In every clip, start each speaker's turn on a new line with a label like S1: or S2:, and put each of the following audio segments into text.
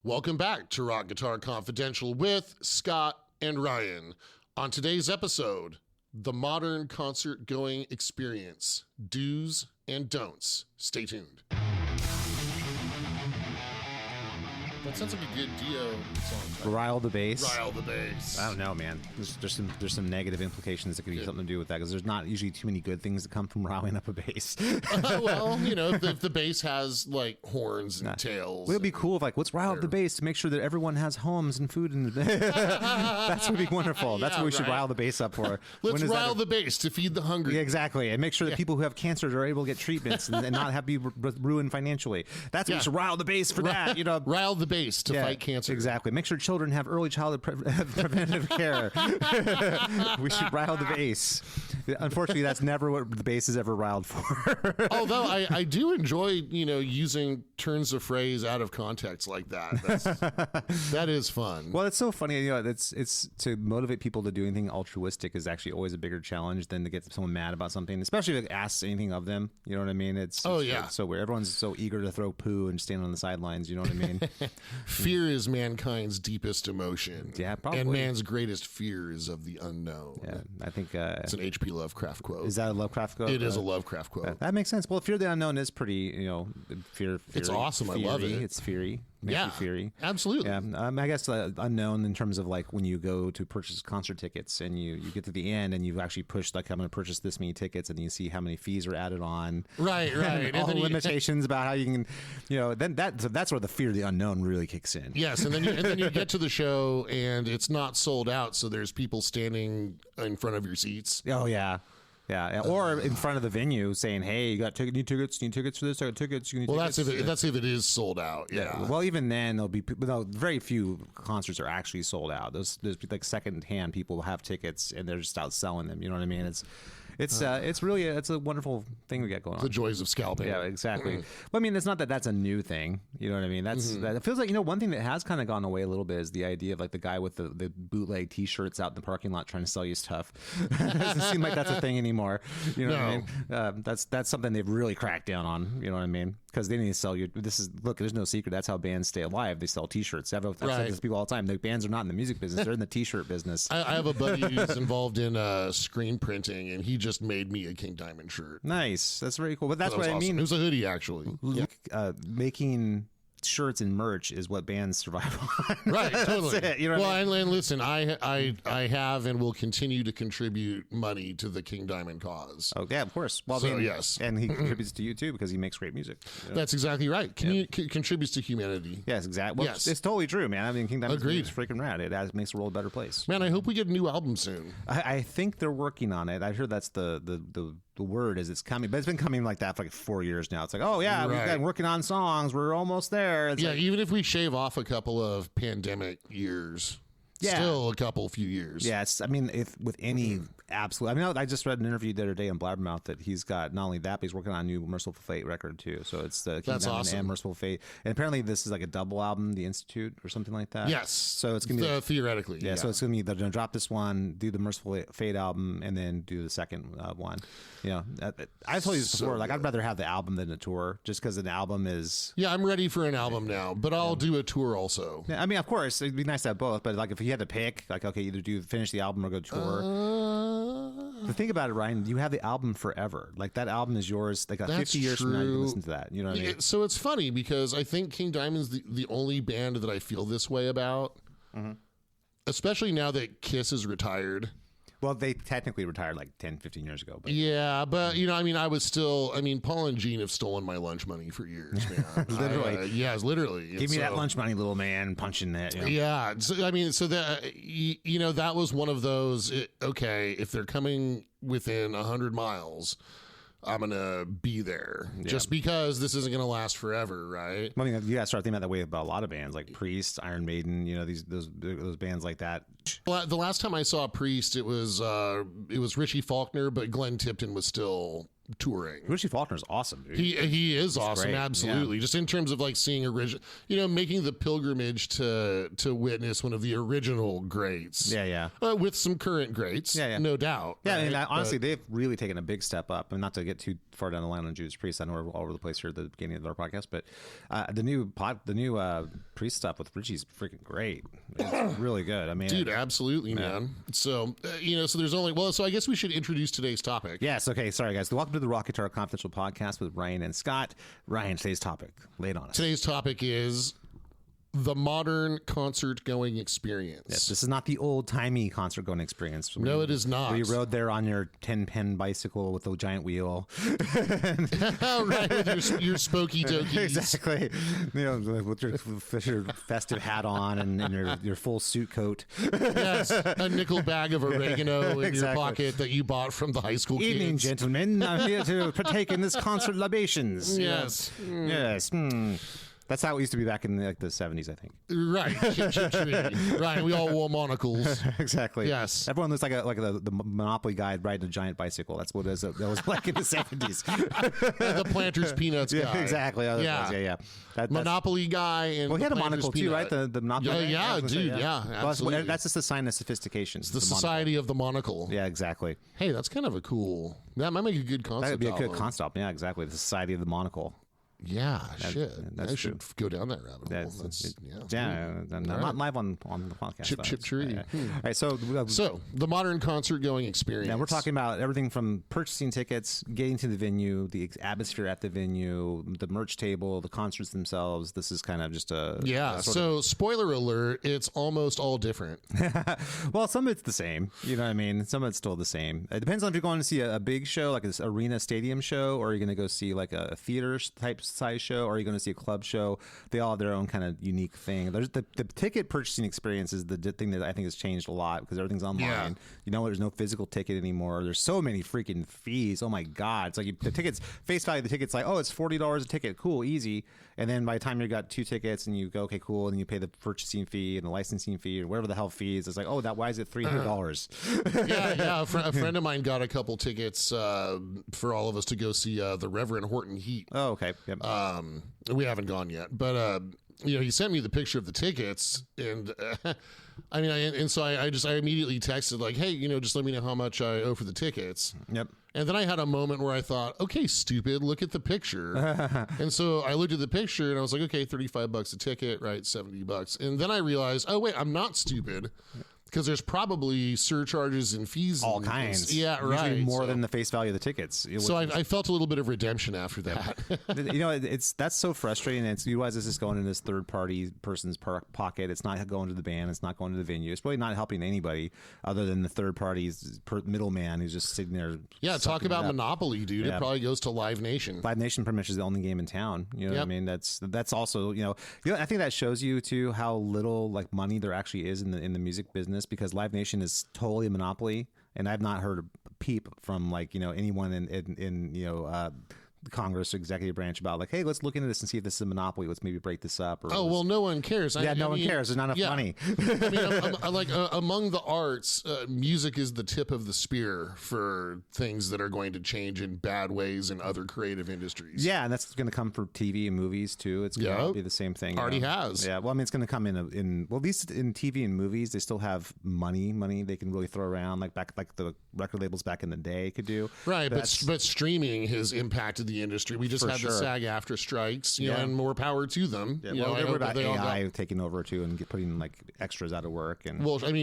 S1: Welcome back to Rock Guitar Confidential with Scott and Ryan. On today's episode, the modern concert going experience, do's and don'ts. Stay tuned. That sounds like a good Dio song.
S2: Rile the bass.
S1: Rile the bass.
S2: I don't know, man. There's some negative implications that could be something to do with that, because there's not usually too many good things that come from riling up a bass.
S1: Well, you know, if the bass has like horns and tails.
S2: It would be cool if let's rile up the bass to make sure that everyone has homes and food. And that's would be wonderful. That's what we should rile the bass up for.
S1: Let's rile the bass to feed the hungry.
S2: Yeah, exactly, and make sure that people who have cancer are able to get treatments and not have be ruined financially. That's what we should rile the bass for. That, you know,
S1: rile the bass to fight cancer.
S2: Exactly. Make sure children have early childhood preventative care. We should rile the bass. Unfortunately, that's never what the bass is ever riled for.
S1: Although I do enjoy, using turns of phrase out of context like that. That is fun.
S2: Well, it's so funny. It's to motivate people to do anything altruistic is actually always a bigger challenge than to get someone mad about something, especially if it asks anything of them. You know what I mean? It's so weird. Everyone's so eager to throw poo and stand on the sidelines. You know what I mean?
S1: Fear is mankind's deepest emotion.
S2: Yeah, probably.
S1: And man's greatest fear is of the unknown.
S2: Yeah, I think
S1: it's an H.P. Lovecraft quote.
S2: Is that a Lovecraft quote?
S1: It is a Lovecraft quote.
S2: That makes sense. Well, fear of the unknown is pretty, fear.
S1: It's awesome. I love it.
S2: It's fiery. Makes you fiery.
S1: Absolutely.
S2: Yeah, I guess unknown in terms of when you go to purchase concert tickets and you get to the end and you've actually pushed I'm going to purchase this many tickets, and you see how many fees are added on.
S1: Right.
S2: And all the limitations about how you can, then that's where the fear of the unknown really kicks in.
S1: Yes, and then you get to the show and it's not sold out, so there's people standing in front of your seats.
S2: Oh yeah. Yeah, or in front of the venue saying, "Hey, you got need tickets for this? I got tickets. You need tickets."
S1: That's if it is sold out. Yeah.
S2: Well, even then, there'll be very few concerts are actually sold out. There's secondhand people have tickets and they're just out selling them. You know what I mean? It's really a wonderful thing we got going on.
S1: The joys of scalping.
S2: Yeah, exactly. Well, I mean, it's not that that's a new thing. You know what I mean? That it feels like one thing that has kind of gone away a little bit is the idea of the guy with the bootleg T-shirts out in the parking lot trying to sell you stuff. It doesn't seem like that's a thing anymore. You know what I mean? That's something they've really cracked down on. You know what I mean? Because they need to sell you. There's no secret. That's how bands stay alive. They sell T-shirts. I've said this to people all the time. The bands are not in the music business. They're in the T-shirt business.
S1: I have a buddy who's involved in screen printing, and he just made me a King Diamond shirt.
S2: Nice. That's very cool. But that's what I mean.
S1: It was a hoodie, actually.
S2: Making shirts and merch is what bands survive on.
S1: Right, totally.
S2: That's it, you know what I mean?
S1: And listen, I have and will continue to contribute money to the King Diamond cause.
S2: Oh yeah, of course. Well,
S1: yes,
S2: and he contributes to you too because he makes great music.
S1: That's exactly right. Contributes to humanity.
S2: Yes, exactly. Well, it's totally true, man. I mean, King Diamond is freaking rad. It makes the world a better place.
S1: Man, I hope we get a new album soon.
S2: I think they're working on it. I heard that's the word is it's coming, but it's been coming like that for 4 years now. It's like, oh yeah, we've been working on songs. We're almost there. It's
S1: even if we shave off a couple of pandemic years, still a few years.
S2: Yeah, if with any absolute, I just read an interview the other day on Blabbermouth that he's got not only that, but he's working on a new Merciful Fate record too. So it's the King Diamond and Merciful Fate, and apparently this is like a double album, The Institute or something like that.
S1: Yes.
S2: So it's gonna be
S1: theoretically.
S2: Yeah. So it's gonna be they're gonna drop this one, do the Merciful Fate album, and then do the second one. I told you this before. I'd rather have the album than a tour, just because an album is.
S1: Yeah, I'm ready for an album now, but I'll do a tour also.
S2: Yeah, of course, it'd be nice to have both, but if you had to pick, okay, either finish the album or go tour. The thing about it, Ryan, you have the album forever. That album is yours. 50 years from now, you can listen to that. You know what I mean?
S1: So it's funny because I think King Diamond's the only band that I feel this way about, especially now that Kiss is retired.
S2: Well, they technically retired 10, 15 years ago. But.
S1: Yeah, but, I was still, Paul and Gene have stolen my lunch money for years, man.
S2: Literally.
S1: Literally.
S2: Give me that lunch money, little man, punching that.
S1: Yeah. So, so that, that was one of those, if they're coming within 100 miles, I'm going to be there just because this isn't going to last forever, right?
S2: You got to start thinking that way about a lot of bands like Priest, Iron Maiden, those bands like that.
S1: The last time I saw Priest, it was Richie Faulkner, but Glenn Tipton was still touring.
S2: Richie Faulkner's awesome, dude.
S1: He is awesome,
S2: great.
S1: absolutely. Just in terms of like seeing original, making the pilgrimage to witness one of the original greats.
S2: Yeah.
S1: With some current greats, no doubt.
S2: Yeah,
S1: right?
S2: I mean, honestly, they've really taken a big step up. And not to get too far down the line on Judas Priest, I know we're all over the place here at the beginning of our podcast, but the new Priest stuff with Richie's freaking great. It's really good. I mean,
S1: dude, absolutely, man. So so there's only so I guess we should introduce today's topic.
S2: Yes. Okay. Sorry, guys. Welcome to the Rock Guitar Confidential Podcast with Ryan and Scott. Ryan, today's topic. Lay it on us.
S1: Today's topic is the modern concert-going experience.
S2: Yes, this is not the old-timey concert-going experience.
S1: No, it is not.
S2: Where you rode there on your 10-pin bicycle with a giant wheel.
S1: Right, with your spooky dokies.
S2: Exactly. With your festive hat on and your full suit coat.
S1: Yes, a nickel bag of oregano in your pocket that you bought from the high school kids.
S2: Evening, gentlemen. I'm here to partake in this concert libations.
S1: Yes.
S2: Yes. That's how it used to be back in the 70s, I think.
S1: Right. Right. We all wore monocles.
S2: Exactly.
S1: Yes.
S2: Everyone looks like the Monopoly guy riding a giant bicycle. That's what that was like in the 70s.
S1: The Planters Peanuts guy.
S2: Yeah, exactly.
S1: Yeah. Monopoly guy. And
S2: he had a monocle too, right? The Monopoly
S1: guy? Dude. Yeah, absolutely.
S2: That's just a sign of sophistication.
S1: It's the Society of the Monocle.
S2: Yeah, exactly.
S1: Hey, that's kind of a cool... That might make a good concept.
S2: That would be a good concept. Yeah, exactly. The Society of the Monocle.
S1: Yeah, I should go down that rabbit hole.
S2: I'm not live on the podcast.
S1: Chip tree.
S2: All right, so
S1: the modern concert going experience.
S2: Now we're talking about everything from purchasing tickets, getting to the venue, the atmosphere at the venue, the merch table, the concerts themselves. This is kind of just
S1: So spoiler alert, it's almost all different.
S2: Well, some of it's the same. You know what I mean? Some of it's still the same. It depends on if you're going to see a big show, like this arena stadium show, or you're going to go see like a theater type size show, or are you going to see a club show? They all have their own kind of unique thing. There's the ticket purchasing experience is the thing that I think has changed a lot because everything's online.
S1: Yeah.
S2: There's no physical ticket anymore. There's so many freaking fees. Oh my god! It's like the tickets face value. The ticket's like, oh, it's $40 a ticket. Cool, easy. And then by the time you got 2 tickets and you go, okay, cool, and you pay the purchasing fee and the licensing fee or whatever the hell fees, it's like, oh, why is it $300?
S1: Yeah. A friend of mine got a couple tickets for all of us to go see the Reverend Horton Heat.
S2: Oh, okay. Yep.
S1: We haven't gone yet, but he sent me the picture of the tickets, and so I immediately texted like, hey, just let me know how much I owe for the tickets.
S2: Yep.
S1: And then I had a moment where I thought, okay, stupid, look at the picture. And so I looked at the picture and I was like, okay, $35 a ticket, right? $70. And then I realized, oh wait, I'm not stupid. Because there's probably surcharges and fees.
S2: All kinds.
S1: Yeah, right.
S2: Usually more than the face value of the tickets.
S1: So I felt a little bit of redemption after that.
S2: That's so frustrating. You realize this is going in this third-party person's pocket. It's not going to the band. It's not going to the venue. It's really not helping anybody other than the third party's middleman who's just sitting there.
S1: Yeah, talk about monopoly, dude.
S2: Yeah.
S1: It probably goes to Live Nation.
S2: Live Nation pretty much is the only game in town. You know what I mean? That's also, I think that shows you too how little like money there actually is in the music business, because Live Nation is totally a monopoly, and I've not heard a peep from anyone in Congress or executive branch about like, hey, let's look into this and see if this is a monopoly. Let's maybe break this up.
S1: Well, no one cares.
S2: No one cares. There's not enough money.
S1: Among the arts, music is the tip of the spear for things that are going to change in bad ways in other creative industries.
S2: Yeah, and that's going to come for TV and movies too. It's going to be the same thing.
S1: Already has.
S2: Yeah. Well, it's going to come in at least in TV and movies, they still have money they can really throw around like the record labels back in the day could do.
S1: Right, but streaming has impacted the industry. We just had the SAG-AFTRA strikes, and more power to them.
S2: Yeah, they were about AI taking over too and putting like extras out of work. And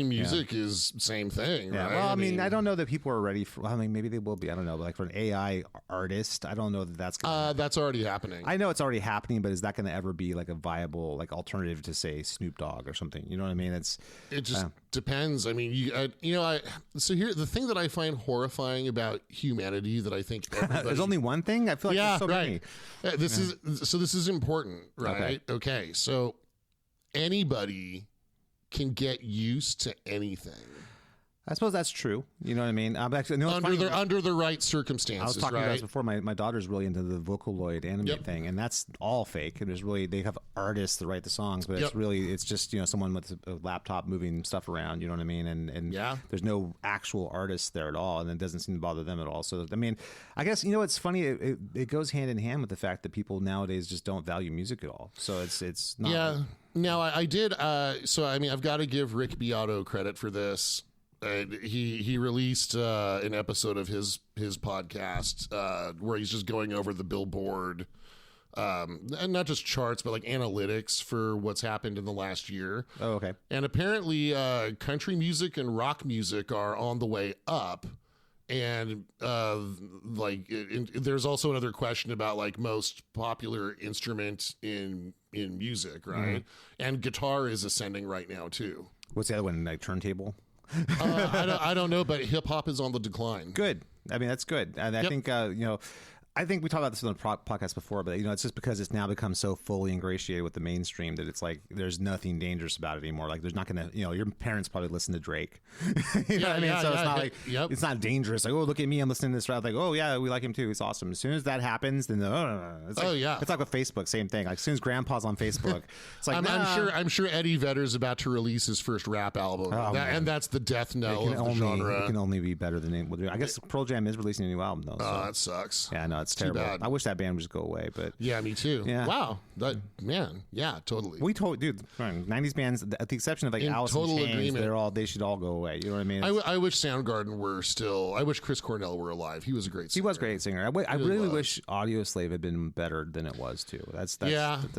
S1: music is same thing.
S2: Yeah.
S1: Right?
S2: Well, I don't know that people are ready for. Maybe they will be. I don't know. But like for an AI artist, I don't know that that's gonna
S1: that's already happening.
S2: I know it's already happening, but is that going to ever be like a viable like alternative to say Snoop Dogg or something? You know what I mean?
S1: It just depends. So here the thing that I find horrifying about humanity that I think
S2: there's only one thing. I feel like there's so many.
S1: This is important, right? Okay. So anybody can get used to anything.
S2: I suppose that's true. You know what I mean? Actually, no,
S1: under the right
S2: I
S1: circumstances.
S2: was talking
S1: right?
S2: about this before. My daughter's really into the Vocaloid anime thing, and that's all fake. And there's really, they have artists that write the songs, but it's just someone with a laptop moving stuff around. You know what I mean? And there's no actual artists there at all, and it doesn't seem to bother them at all. So I mean, I guess it's funny. It goes hand in hand with the fact that people nowadays just don't value music at all. So it's not.
S1: Yeah. Now I did. So I mean, I've got to give Rick Beato credit for this. He released an episode of his podcast where he's just going over the Billboard, and not just charts, but like analytics for what's happened in the last year.
S2: Oh, okay.
S1: And apparently, country music and rock music are on the way up. And there's also another question about like most popular instrument in music, right? And guitar is ascending right now too.
S2: What's the other one? Like turntable?
S1: I don't know, but hip hop is on the decline.
S2: Good. I mean, that's good. And I think I think we talked about this on the podcast before, but it's just because it's now become so fully ingratiated with the mainstream that it's like there's nothing dangerous about it anymore. Like there's not gonna, your parents probably listen to Drake. You know what I mean? So it's not like it's not dangerous. Like, oh, look at me, I'm listening to this rap. Like, oh yeah, we like him too. He's awesome. As soon as that happens, then it's like, it's like with Facebook, same thing. Like as soon as Grandpa's on Facebook, it's like
S1: I'm sure Eddie Vedder's about to release his first rap album, and that's the death knell of the genre.
S2: It can only be better than it. I guess Pearl Jam is releasing a new album though. So.
S1: That sucks.
S2: Yeah, no, it's terrible.
S1: Bad.
S2: I wish that band would just go away, but
S1: yeah, me too.
S2: Yeah.
S1: Wow, totally.
S2: We told, dude, 90s bands, at the exception of like Alice in Chains, they should all go away. You know what I mean?
S1: I wish Soundgarden were still. I wish Chris Cornell were alive. He was a great singer.
S2: He was a great singer. I really wish Audioslave had been better than it was too. That's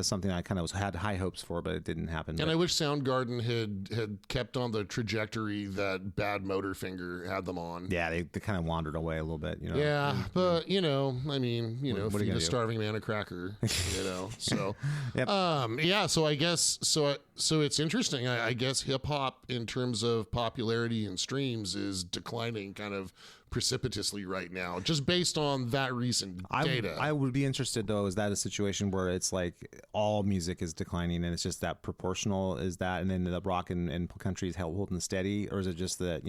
S2: something I kind of had high hopes for, but it didn't happen.
S1: And I wish Soundgarden had kept on the trajectory that Bad Motorfinger had them on.
S2: Yeah, they kind of wandered away a little bit.
S1: Yeah, but I mean, feed a starving man a cracker. So so I guess so it's interesting. I guess hip hop in terms of popularity and streams is declining kind of precipitously right now, just based on that recent data.
S2: I would be interested though, is that a situation where it's like all music is declining and it's just that proportional, is that, and then the rock and country is holding steady, or is it just that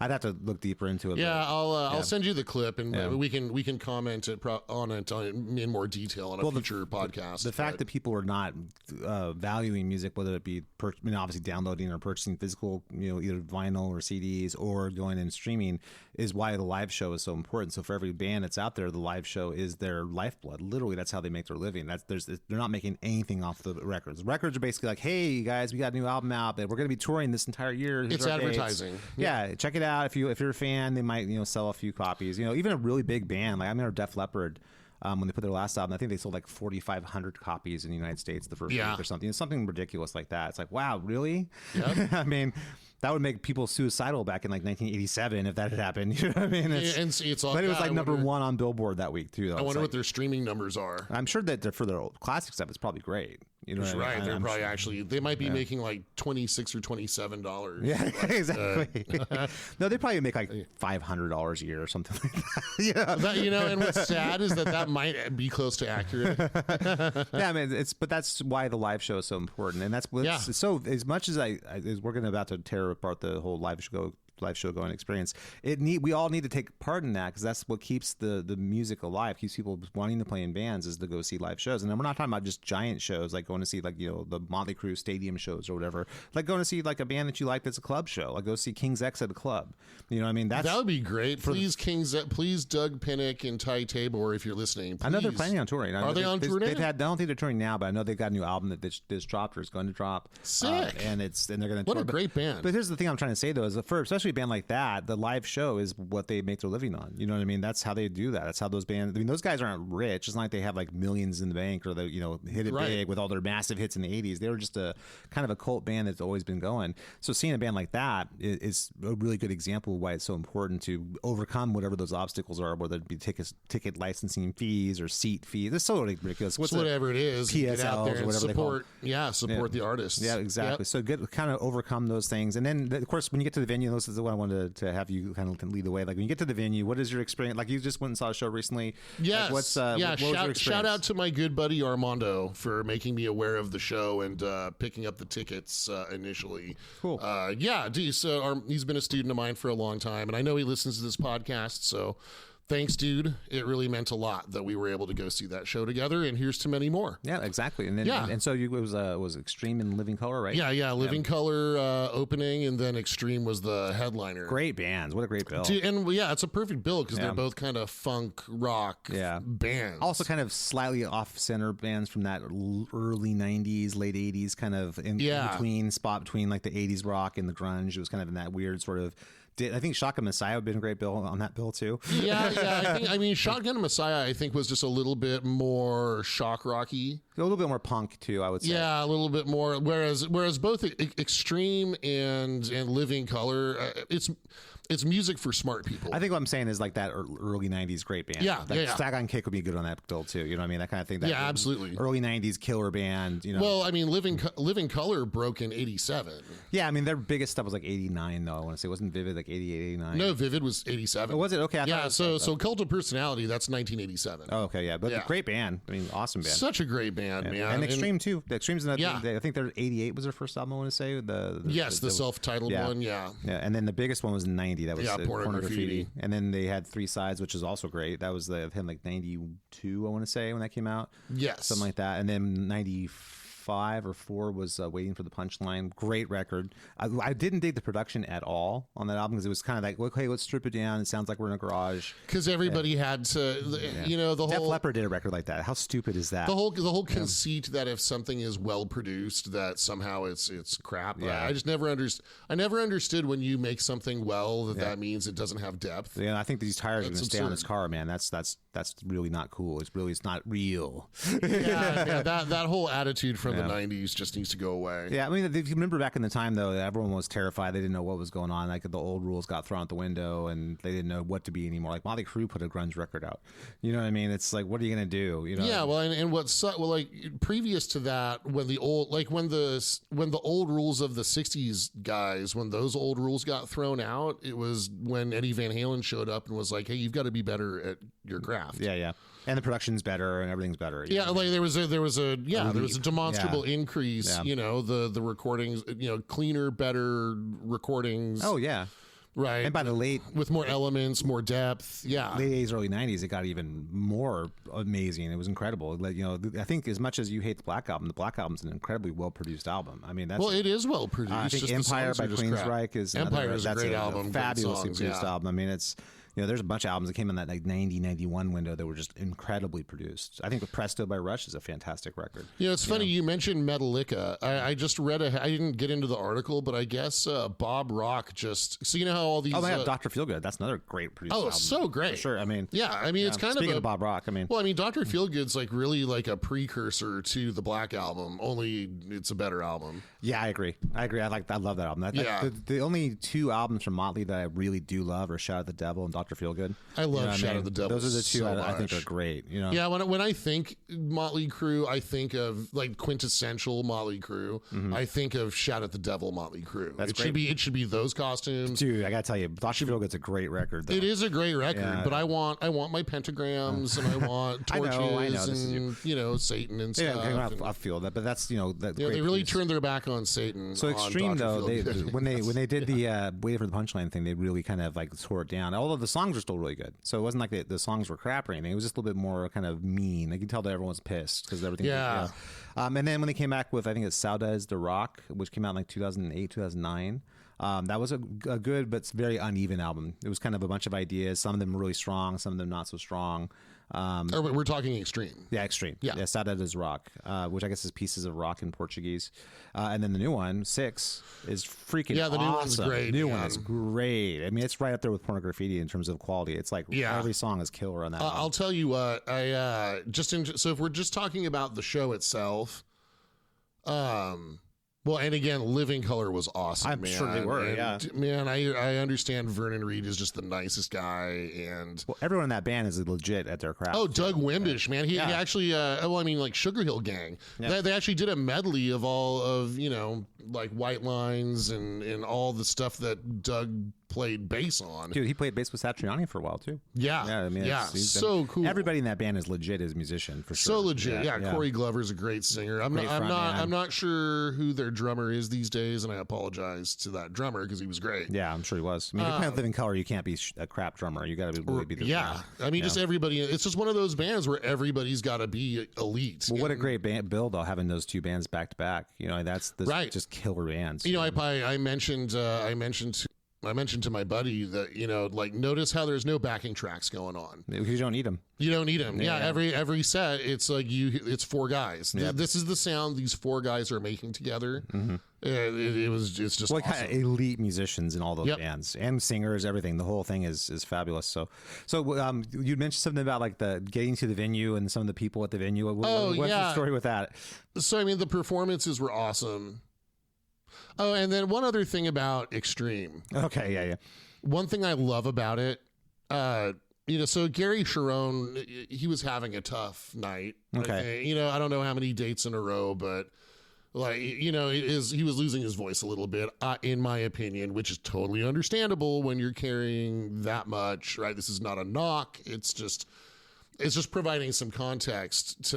S2: I'd have to look deeper into it.
S1: Yeah, I'll send you the clip and we can comment on it in more detail on a future podcast.
S2: The fact that people are not valuing music, whether it be obviously downloading or purchasing physical, either vinyl or CDs or going and streaming, is why the live show is so important. So for every band that's out there, the live show is their lifeblood. Literally, that's how they make their living. They're not making anything off the records. Records are basically like, hey guys, we got a new album out that we're going to be touring this entire year.
S1: It's advertising.
S2: Yeah, check it out. If you're a fan, they might sell a few copies. Even a really big band, like I remember Def Leppard. When they put their last album, I think they sold like 4,500 copies in the United States the first week or something. It's something ridiculous like that. It's like, wow, really? Yep. I mean, that would make people suicidal back in like 1987 if that had happened. You know what I mean?
S1: It's all,
S2: but it was like number one on Billboard that week too. Though.
S1: I wonder what their streaming numbers are.
S2: I'm sure that for their classic stuff, it's probably great.
S1: That's right. They're probably they might be making like $26 or $27.
S2: Yeah, exactly. No, they probably make like $500 a year or something like that. Yeah.
S1: And what's sad is that might be close to accurate.
S2: Yeah, I mean, but that's why the live show is so important, and that's so. As much as as we're about to tear apart the whole live show going experience, we all need to take part in that, because that's what keeps the music alive, keeps people wanting to play in bands, is to go see live shows. And then we're not talking about just giant shows like going to see like the Motley Crue stadium shows or whatever, like going to see like a band that you like that's a club show, like go see King's X at a club. You know what I mean? That
S1: would be great. Please please Doug Pinnick and Ty Tabor, if you're listening, please.
S2: I know they're planning on touring.
S1: Are they on tour now?
S2: I don't think they're touring now, but I know they've got a new album that this dropped or is going to drop.
S1: Sick.
S2: And they're going to
S1: what
S2: tour.
S1: A great band.
S2: But here's the thing I'm trying to say though, is for especially a band like that, the live show is what they make their living on. You know what I mean? That's how they do that. That's how those bands. I mean, those guys aren't rich. It's not like they have like millions in the bank, or they hit it big with all their massive hits in the '80s. They were just a kind of a cult band that's always been going. So seeing a band like that is a really good example of why it's so important to overcome whatever those obstacles are, whether it be ticket licensing fees or seat fees. It's so ridiculous.
S1: Whatever it is,
S2: PSLs
S1: get out there and
S2: or whatever
S1: support the artists.
S2: Yeah, exactly. Yep. So kind of overcome those things, and then of course when you get to the venue, those is what I wanted to have you kind of lead the way. Like when you get to the venue, what is your experience? Like you just went and saw a show recently.
S1: Yes.
S2: Like what was your experience?
S1: Shout out to my good buddy Armando for making me aware of the show and picking up the tickets initially.
S2: Cool.
S1: So he's been a student of mine for a long time, and I know he listens to this podcast, so thanks, dude. It really meant a lot that we were able to go see that show together, and here's to many more.
S2: Yeah, exactly. And then, and so it was Extreme in Living Color, right?
S1: Yeah. Living Color opening, and then Extreme was the headliner.
S2: Great bands. What a great bill.
S1: Dude, and it's a perfect bill because they're both kind of funk rock bands.
S2: Also kind of slightly off-center bands from that early 90s, late 80s kind of in between spot between like the 80s rock and the grunge. It was kind of in that weird sort of... I think Shotgun Messiah would have been a great bill on that bill too.
S1: I mean, Shotgun Messiah, I think, was just a little bit more shock rocky,
S2: a little bit more punk too, I would say.
S1: Yeah, a little bit more. Whereas both Extreme and Living Color, it's music for smart people.
S2: I think what I'm saying is like that early 90s great band. Stag on Kick would be good on that bill too. You know what I mean? That kind of thing. That
S1: absolutely.
S2: Early 90s killer band. You know.
S1: Well, I mean, Living Color broke in '87.
S2: Yeah, I mean their biggest stuff was like '89 though. I want to say, wasn't Vivid like '88, '89?
S1: No, Vivid was '87.
S2: Oh, was it? Okay.
S1: So Cult of Personality, that's 1987.
S2: Oh, okay, yeah, but great band. I mean, awesome band.
S1: Such a great band, man.
S2: And Extreme too. The Extreme's another. I think their '88 was their first album. I want to say
S1: the self-titled one. Yeah,
S2: and then the biggest one was '90. That was
S1: Porno Graffiti.
S2: And then they had Three Sides, which is also great. That was him like '92, I want to say, when that came out.
S1: Yes,
S2: something like that. And then '95 or '4 was Waiting for the Punchline. Great record. I didn't dig the production at all on that album because it was kind of like, okay, let's strip it down. It sounds like we're in a garage.
S1: Because everybody had to, the
S2: Def
S1: whole...
S2: Leppard did a record like that. How stupid is that?
S1: The whole conceit that if something is well produced, that somehow it's crap. I just never understood. I never understood when you make something well that means it doesn't have depth.
S2: Yeah, I think these tires are going to stay on his car, man. That's really not cool. It's not real.
S1: That whole attitude from the 90s just needs to go away.
S2: Yeah, I mean, if you remember back in the time, though, everyone was terrified. They didn't know what was going on. Like, the old rules got thrown out the window, and they didn't know what to be anymore. Like, Motley Crue put a grunge record out. You know what I mean? It's like, what are you going to do? You know?
S1: Yeah, well, and like, previous to that, when the old rules of the 60s guys, when those old rules got thrown out, it was when Eddie Van Halen showed up and was like, hey, you've got to be better at your craft.
S2: Yeah. And the production's better and everything's better.
S1: Yeah, like there was a demonstrable increase. Yeah. The recordings, cleaner, better recordings.
S2: Oh yeah.
S1: Right.
S2: And by the
S1: with more elements, more depth. Yeah.
S2: Late 80s, early 90s, it got even more amazing. It was incredible. Like, I think as much as you hate the Black Album, the Black Album's an incredibly well-produced album. I mean,
S1: it is well produced.
S2: I think Empire by Queensryche is
S1: a great album.
S2: Fabulously produced album. I mean, it's... there's a bunch of albums that came in that like 90, 91 window that were just incredibly produced. I think the Presto by Rush is a fantastic record.
S1: It's funny you mentioned Metallica. I just read I didn't get into the article, but I guess Bob Rock just... So you know how all these...
S2: Oh, my God, Dr. Feelgood. That's another great produced album.
S1: Oh, so great.
S2: For sure. I mean...
S1: Yeah, I mean, it's kind
S2: Speaking of Bob Rock, I mean...
S1: Well, I mean, Dr. Feelgood's like really like a precursor to the Black Album, only it's a better album.
S2: Yeah, I agree. I love that album. The only two albums from Motley that I really do love are Shout at the Devil and Dr. Feelgood.
S1: I love Shout at the Devil.
S2: Those are the two I think are great.
S1: Yeah, when I think Motley Crue, I think of like quintessential Motley Crue. Mm-hmm. I think of Shout at the Devil Motley Crue. It should be those costumes.
S2: Dude, I gotta tell you, Dr. Feelgood's a great record, though.
S1: It is a great record, but I want my pentagrams and I want torches and Satan and stuff.
S2: Yeah, I feel that, but that's that.
S1: They really turned their back on Satan.
S2: So Extreme though, when they did the Wait for the Punchline thing, they really kind of like tore it down. Although the songs are still really good. So it wasn't like the songs were crap or anything. It was just a little bit more kind of mean. You can tell that everyone's pissed because everything.
S1: Yeah.
S2: And then when they came back with, I think it's Saudades de Rock, which came out in like 2008, 2009. That was a good but very uneven album. It was kind of a bunch of ideas. Some of them really strong, some of them not so strong.
S1: We're talking Extreme.
S2: Yeah, Extreme. Yeah, Saudades Rock, which I guess is pieces of rock in Portuguese. And then the new one, 6, is freaking awesome.
S1: The new one's great.
S2: The new one is great. I mean, it's right up there with Porno Graffiti in terms of quality. It's like every song is killer on that album.
S1: I'll tell you what, so if we're just talking about the show itself, well, and again, Living Color was awesome.
S2: I'm sure they were.
S1: Man, I understand Vernon Reid is just the nicest guy, and
S2: everyone in that band is legit at their craft.
S1: Oh, Doug Wimbish, man, he actually, like Sugar Hill Gang. Yeah. They actually did a medley of all of like White Lines and all the stuff that Doug played bass on.
S2: Dude, he played bass with Satriani for a while too.
S1: Yeah,
S2: I mean,
S1: he's so cool.
S2: Everybody in that band is legit as a musician for sure.
S1: So legit. Yeah, Corey Glover's a great singer. I'm not sure who their drummer is these days, and I apologize to that drummer because he was great.
S2: Yeah, I'm sure he was. I mean, if you're playing with Living Color, you can't be a crap drummer. You got to really be the drummer.
S1: I mean, just everybody. It's just one of those bands where everybody's got to be elite.
S2: Well, what a great build though, having those two bands back to back. You know, that's just killer bands.
S1: You know, I mentioned to my buddy that, you know, like, notice how there's no backing tracks going on.
S2: Because you don't need them.
S1: You don't need them. Yeah, every set, it's like it's four guys. Yep. This is the sound these four guys are making together. Mm-hmm. It's just
S2: like
S1: awesome.
S2: Elite musicians in all those bands and singers, everything. The whole thing is fabulous. So you mentioned something about like the getting to the venue and some of the people at the venue. What's the story with that? So
S1: I mean, the performances were awesome. Oh, and then one other thing about Extreme.
S2: Okay, yeah.
S1: One thing I love about it, you know, so Gary Sharon, he was having a tough night.
S2: Okay.
S1: You know, I don't know how many dates in a row, but like, you know, he was losing his voice a little bit, in my opinion, which is totally understandable when you're carrying that much, right? This is not a knock. It's just providing some context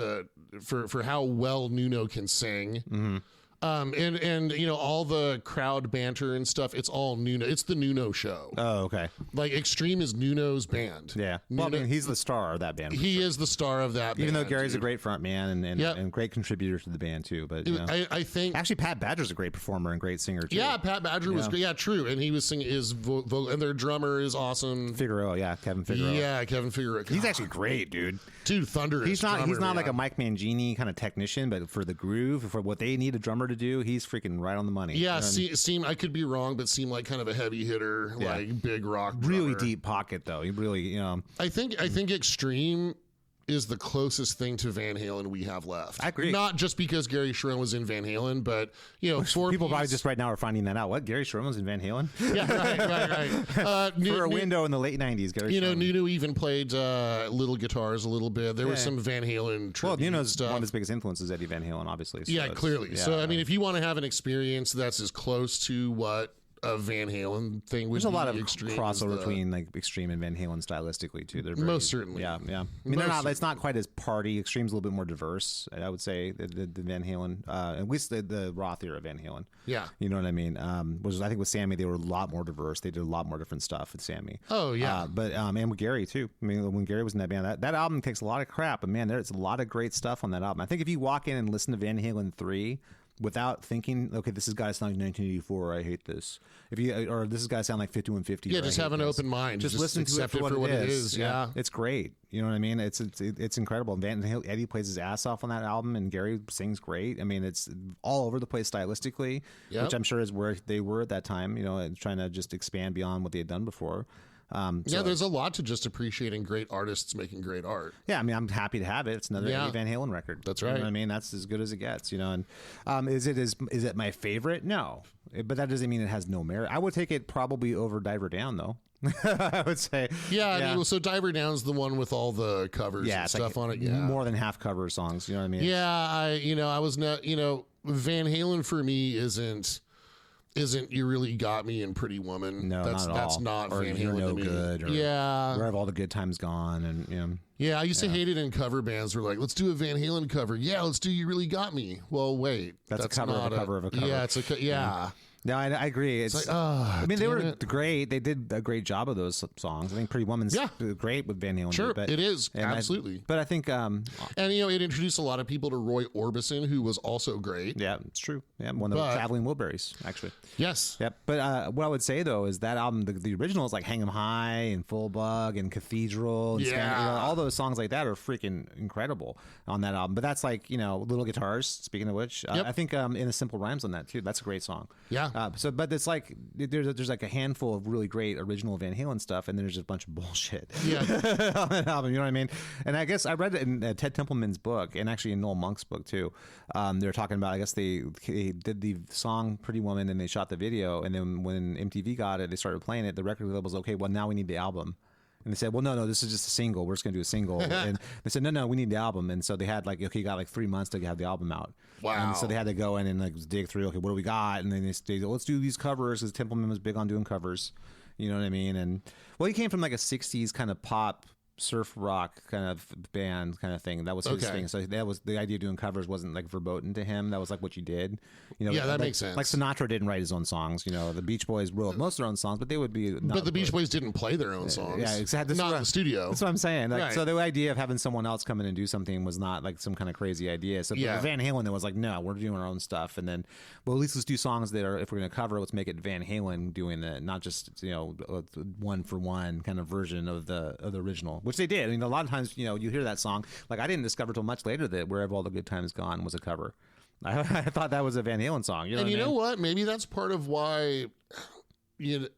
S1: for how well Nuno can sing. Mm-hmm. And you know, all the crowd banter and stuff, it's all Nuno. It's the Nuno show.
S2: Oh, okay.
S1: Like, Extreme is Nuno's band.
S2: Yeah. Well, I mean, he's the star of that band.
S1: He is the star of that band.
S2: Even though Gary's a great front man and great contributor to the band too. But you know,
S1: I think
S2: actually Pat Badger's a great performer and great singer too.
S1: Yeah, Pat Badger was great. Yeah, true. And he was singing his vocal, and their drummer is awesome.
S2: Figueroa, Kevin Figueroa.
S1: Yeah, Kevin Figueroa.
S2: He's actually great, dude.
S1: Dude, thunderous.
S2: He's not like a Mike Mangini kind of technician, but for the groove, for what they need a drummer to do, he's freaking right on the money.
S1: Yeah, seem I could be wrong, but seemed like kind of a heavy hitter, like big rock drummer.
S2: Really deep pocket though. He really, you know.
S1: I think Extreme is the closest thing to Van Halen we have left.
S2: I agree.
S1: Not just because Gary Sharon was in Van Halen, but, you know,
S2: people probably just right now are finding that out. What, Gary Sharon was in Van Halen?
S1: Yeah, right.
S2: For a window in the late '90s, Gary.
S1: You know, Nuno even played little guitars a little bit. There was some Van Halen tribute.
S2: Well, Nuno's stuff. One of his biggest influences, Eddie Van Halen, obviously.
S1: So clearly. So I mean, if you want to have an experience that's as close to what a Van Halen thing would be.
S2: There's a lot of
S1: Extreme
S2: crossover between like Extreme and Van Halen stylistically too. They're
S1: most certainly.
S2: Yeah. I mean, it's not quite as party. Extreme's a little bit more diverse, I would say, the Van Halen, at least the Roth era Van Halen.
S1: Yeah.
S2: You know what I mean? I think with Sammy they were a lot more diverse. They did a lot more different stuff with Sammy.
S1: Oh yeah.
S2: But and with Gary too. I mean, when Gary was in that band, that album takes a lot of crap, but man, there's a lot of great stuff on that album. I think if you walk in and listen to Van Halen 3 without thinking, okay, this has got to sound like 1984. I hate this. Or this has got to sound like 5150.
S1: Yeah, just have an open mind.
S2: Just listen to it for what it is.
S1: Yeah,
S2: it's great. You know what I mean? It's incredible. Eddie plays his ass off on that album, and Gary sings great. I mean, it's all over the place stylistically, which I'm sure is where they were at that time. You know, trying to just expand beyond what they had done before.
S1: There's a lot to just appreciating great artists making great art.
S2: Yeah, I mean, I'm happy to have it. It's another Eddie Van Halen record.
S1: That's right.
S2: You know what I mean, that's as good as it gets. You know, and is it my favorite? No, but that doesn't mean it has no merit. I would take it probably over Diver Down though. I would say.
S1: Yeah. I mean, so Diver Down's the one with all the covers and stuff on it. Yeah,
S2: more than half cover songs. You know what I mean?
S1: Yeah, I was not. You know, Van Halen for me isn't You Really Got Me and Pretty Woman.
S2: No,
S1: that's not
S2: or
S1: Van
S2: You're
S1: Halen
S2: No
S1: to me.
S2: Good. Or Where Have All the Good Times Gone? And you know.
S1: Yeah, I used to hate it in cover bands. We're like, let's do a Van Halen cover. Yeah, let's do You Really Got Me. Well, wait,
S2: that's a cover of a cover of a cover.
S1: Yeah, it's yeah.
S2: No, I agree. It's
S1: like, I mean,
S2: they were great. They did a great job of those songs. I think Pretty Woman's great with Van Halen.
S1: Sure, it is. Absolutely.
S2: But I think...
S1: and, you know, it introduced a lot of people to Roy Orbison, who was also great.
S2: Yeah, it's true. Yeah, one of the Traveling Wilburys, actually.
S1: Yes.
S2: Yep. But what I would say, though, is that album, the original is like Hang 'em High and Full Bug and Cathedral. And all those songs like that are freaking incredible on that album. But that's like, you know, little guitars, speaking of which. I think In a Simple Rhymes on that, too. That's a great song.
S1: Yeah.
S2: But it's like there's like a handful of really great original Van Halen stuff, and there's just a bunch of bullshit on that album. You know what I mean? And I guess I read it in Ted Templeman's book, and actually in Noel Monk's book too. They were talking about, I guess they did the song Pretty Woman, and they shot the video, and then when MTV got it, they started playing it. The record label was okay. Well, now we need the album. And they said, well, no, this is just a single. We're just going to do a single. And they said, no, we need the album. And so they had like, okay, you got like 3 months to have the album out.
S1: Wow.
S2: And so they had to go in and like dig through, okay, what do we got? And then they said, let's do these covers, because Templeman was big on doing covers. You know what I mean? And well, he came from like a 60s kind of pop surf rock kind of band kind of thing. That was his thing. So that was the idea of doing covers wasn't like verboten to him. That was like what you did. You know,
S1: yeah, that
S2: like,
S1: makes sense.
S2: Like Sinatra didn't write his own songs. You know, the Beach Boys wrote most of their own songs, but they would be.
S1: But the Beach Boys didn't play their own songs.
S2: Yeah, exactly.
S1: Not in the studio.
S2: That's what I'm saying. Like,
S1: Right.
S2: So the idea of having someone else come in and do something was not like some kind of crazy idea. So for Van Halen, it was like, no, we're doing our own stuff. And then, well, at least let's do songs that are, if we're going to cover, let's make it Van Halen doing it, not just, you know, one for one kind of version of the original, which they did. I mean, a lot of times, you know, you hear that song. Like I didn't discover till much later that Wherever All the Good Times Gone was a cover. I thought that was a Van Halen song. You know
S1: and
S2: what
S1: you
S2: I mean?
S1: know what? Maybe that's part of why, you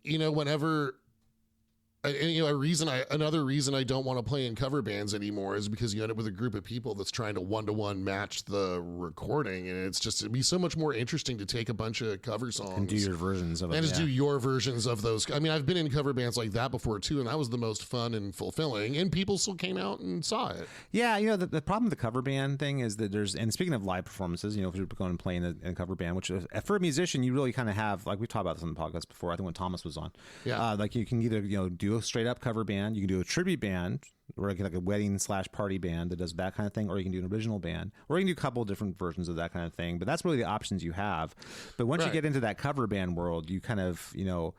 S1: know, whenever, and, you know, another reason I don't want to play in cover bands anymore is because you end up with a group of people that's trying to one-to-one match the recording, and it'd be so much more interesting to take a bunch of cover songs
S2: And do your versions of it.
S1: and just do your versions of those. I mean, I've been in cover bands like that before too, and that was the most fun and fulfilling, and people still came out and saw it.
S2: Yeah, you know, the problem with the cover band thing is that and speaking of live performances, you know, if you're going and playing in a cover band, which for a musician, you really kind of have, like we've talked about this on the podcast before, I think when Thomas was on.
S1: Yeah.
S2: Like you can either, you know, do a straight up cover band, you can do a tribute band, or like a wedding / party band that does that kind of thing, or you can do an original band, or you can do a couple of different versions of that kind of thing. But that's really the options you have. But once you get into that cover band world, you kind of, you know,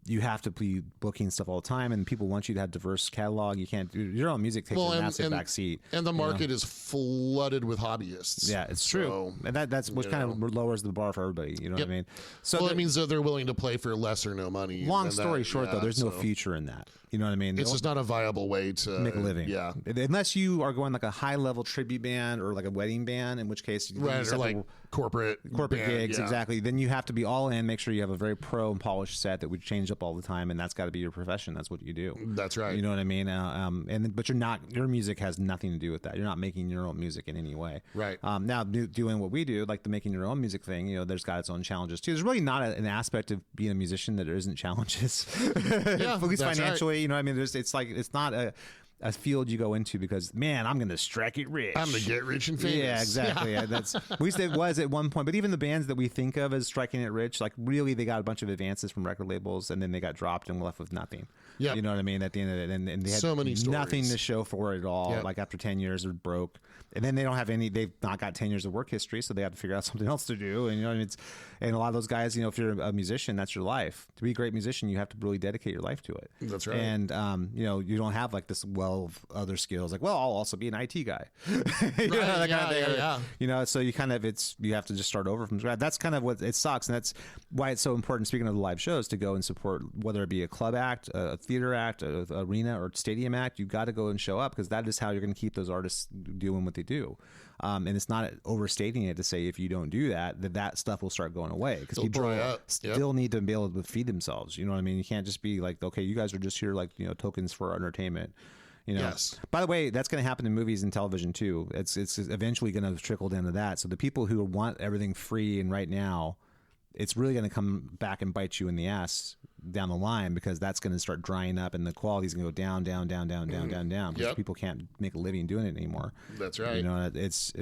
S2: you have to be booking stuff all the time, and people want you to have diverse catalog. You can't do your own music takes a massive back seat.
S1: And the market is flooded with hobbyists.
S2: Yeah, it's true. And that's what kind of lowers the bar for everybody. You know what I mean? So
S1: it means that they're willing to play for less or no money.
S2: Long story short, though, there's no future in that. You know what I mean?
S1: It's just not a viable way to
S2: make a living.
S1: Yeah.
S2: Unless you are going like a high level tribute band or like a wedding band, in which case,
S1: or like corporate band,
S2: gigs, exactly. Then you have to be all in, make sure you have a very pro and polished set that would change up all the time, and that's got to be your profession. That's what you do.
S1: That's right.
S2: You know what I mean? But your music has nothing to do with that. You're not making your own music in any way.
S1: Right.
S2: Now, doing what we do, like the making your own music thing, you know, there's got its own challenges too. There's really not an aspect of being a musician that there isn't challenges.
S1: Yeah,
S2: at least financially.
S1: Right.
S2: You know what I mean? It's not a field you go into because, man, I'm going to strike it rich.
S1: I'm going to get rich and famous.
S2: Yeah, exactly. That's at least it was at one point. But even the bands that we think of as striking it rich, like really they got a bunch of advances from record labels and then they got dropped and were left with nothing.
S1: Yeah.
S2: You know what I mean? At the end of it. And they had
S1: so many stories.
S2: nothing to show for it at all.
S1: Yep.
S2: Like after 10 years, they're broke. And then they don't have they've not got 10 years of work history, so they have to figure out something else to do. And, you know, and a lot of those guys, you know, if you're a musician, that's your life. To be a great musician, you have to really dedicate your life to it.
S1: That's right.
S2: And, you know, you don't have like this well of other skills. Like, well, I'll also be an IT guy. You know, that kind of thing.
S1: Yeah.
S2: You know, so you kind of, you have to just start over from scratch. That's kind of what it sucks. And that's why it's so important, speaking of the live shows, to go and support, whether it be a club act, a theater act, a arena or stadium act. You've got to go and show up because that is how you're going to keep those artists doing what they do. And it's not overstating it to say if you don't do that stuff will start going away because people
S1: dry up.
S2: still need to be able to feed themselves. You know what I mean? You can't just be like, okay, you guys are just here like, you know, tokens for entertainment. You know.
S1: Yes.
S2: By the way, that's going to happen in movies and television too. It's eventually going to trickle down to that. So the people who want everything free and right now, it's really going to come back and bite you in the ass down the line because that's going to start drying up and the quality is going to go down because people can't make a living doing it anymore.
S1: That's right.
S2: You know, it's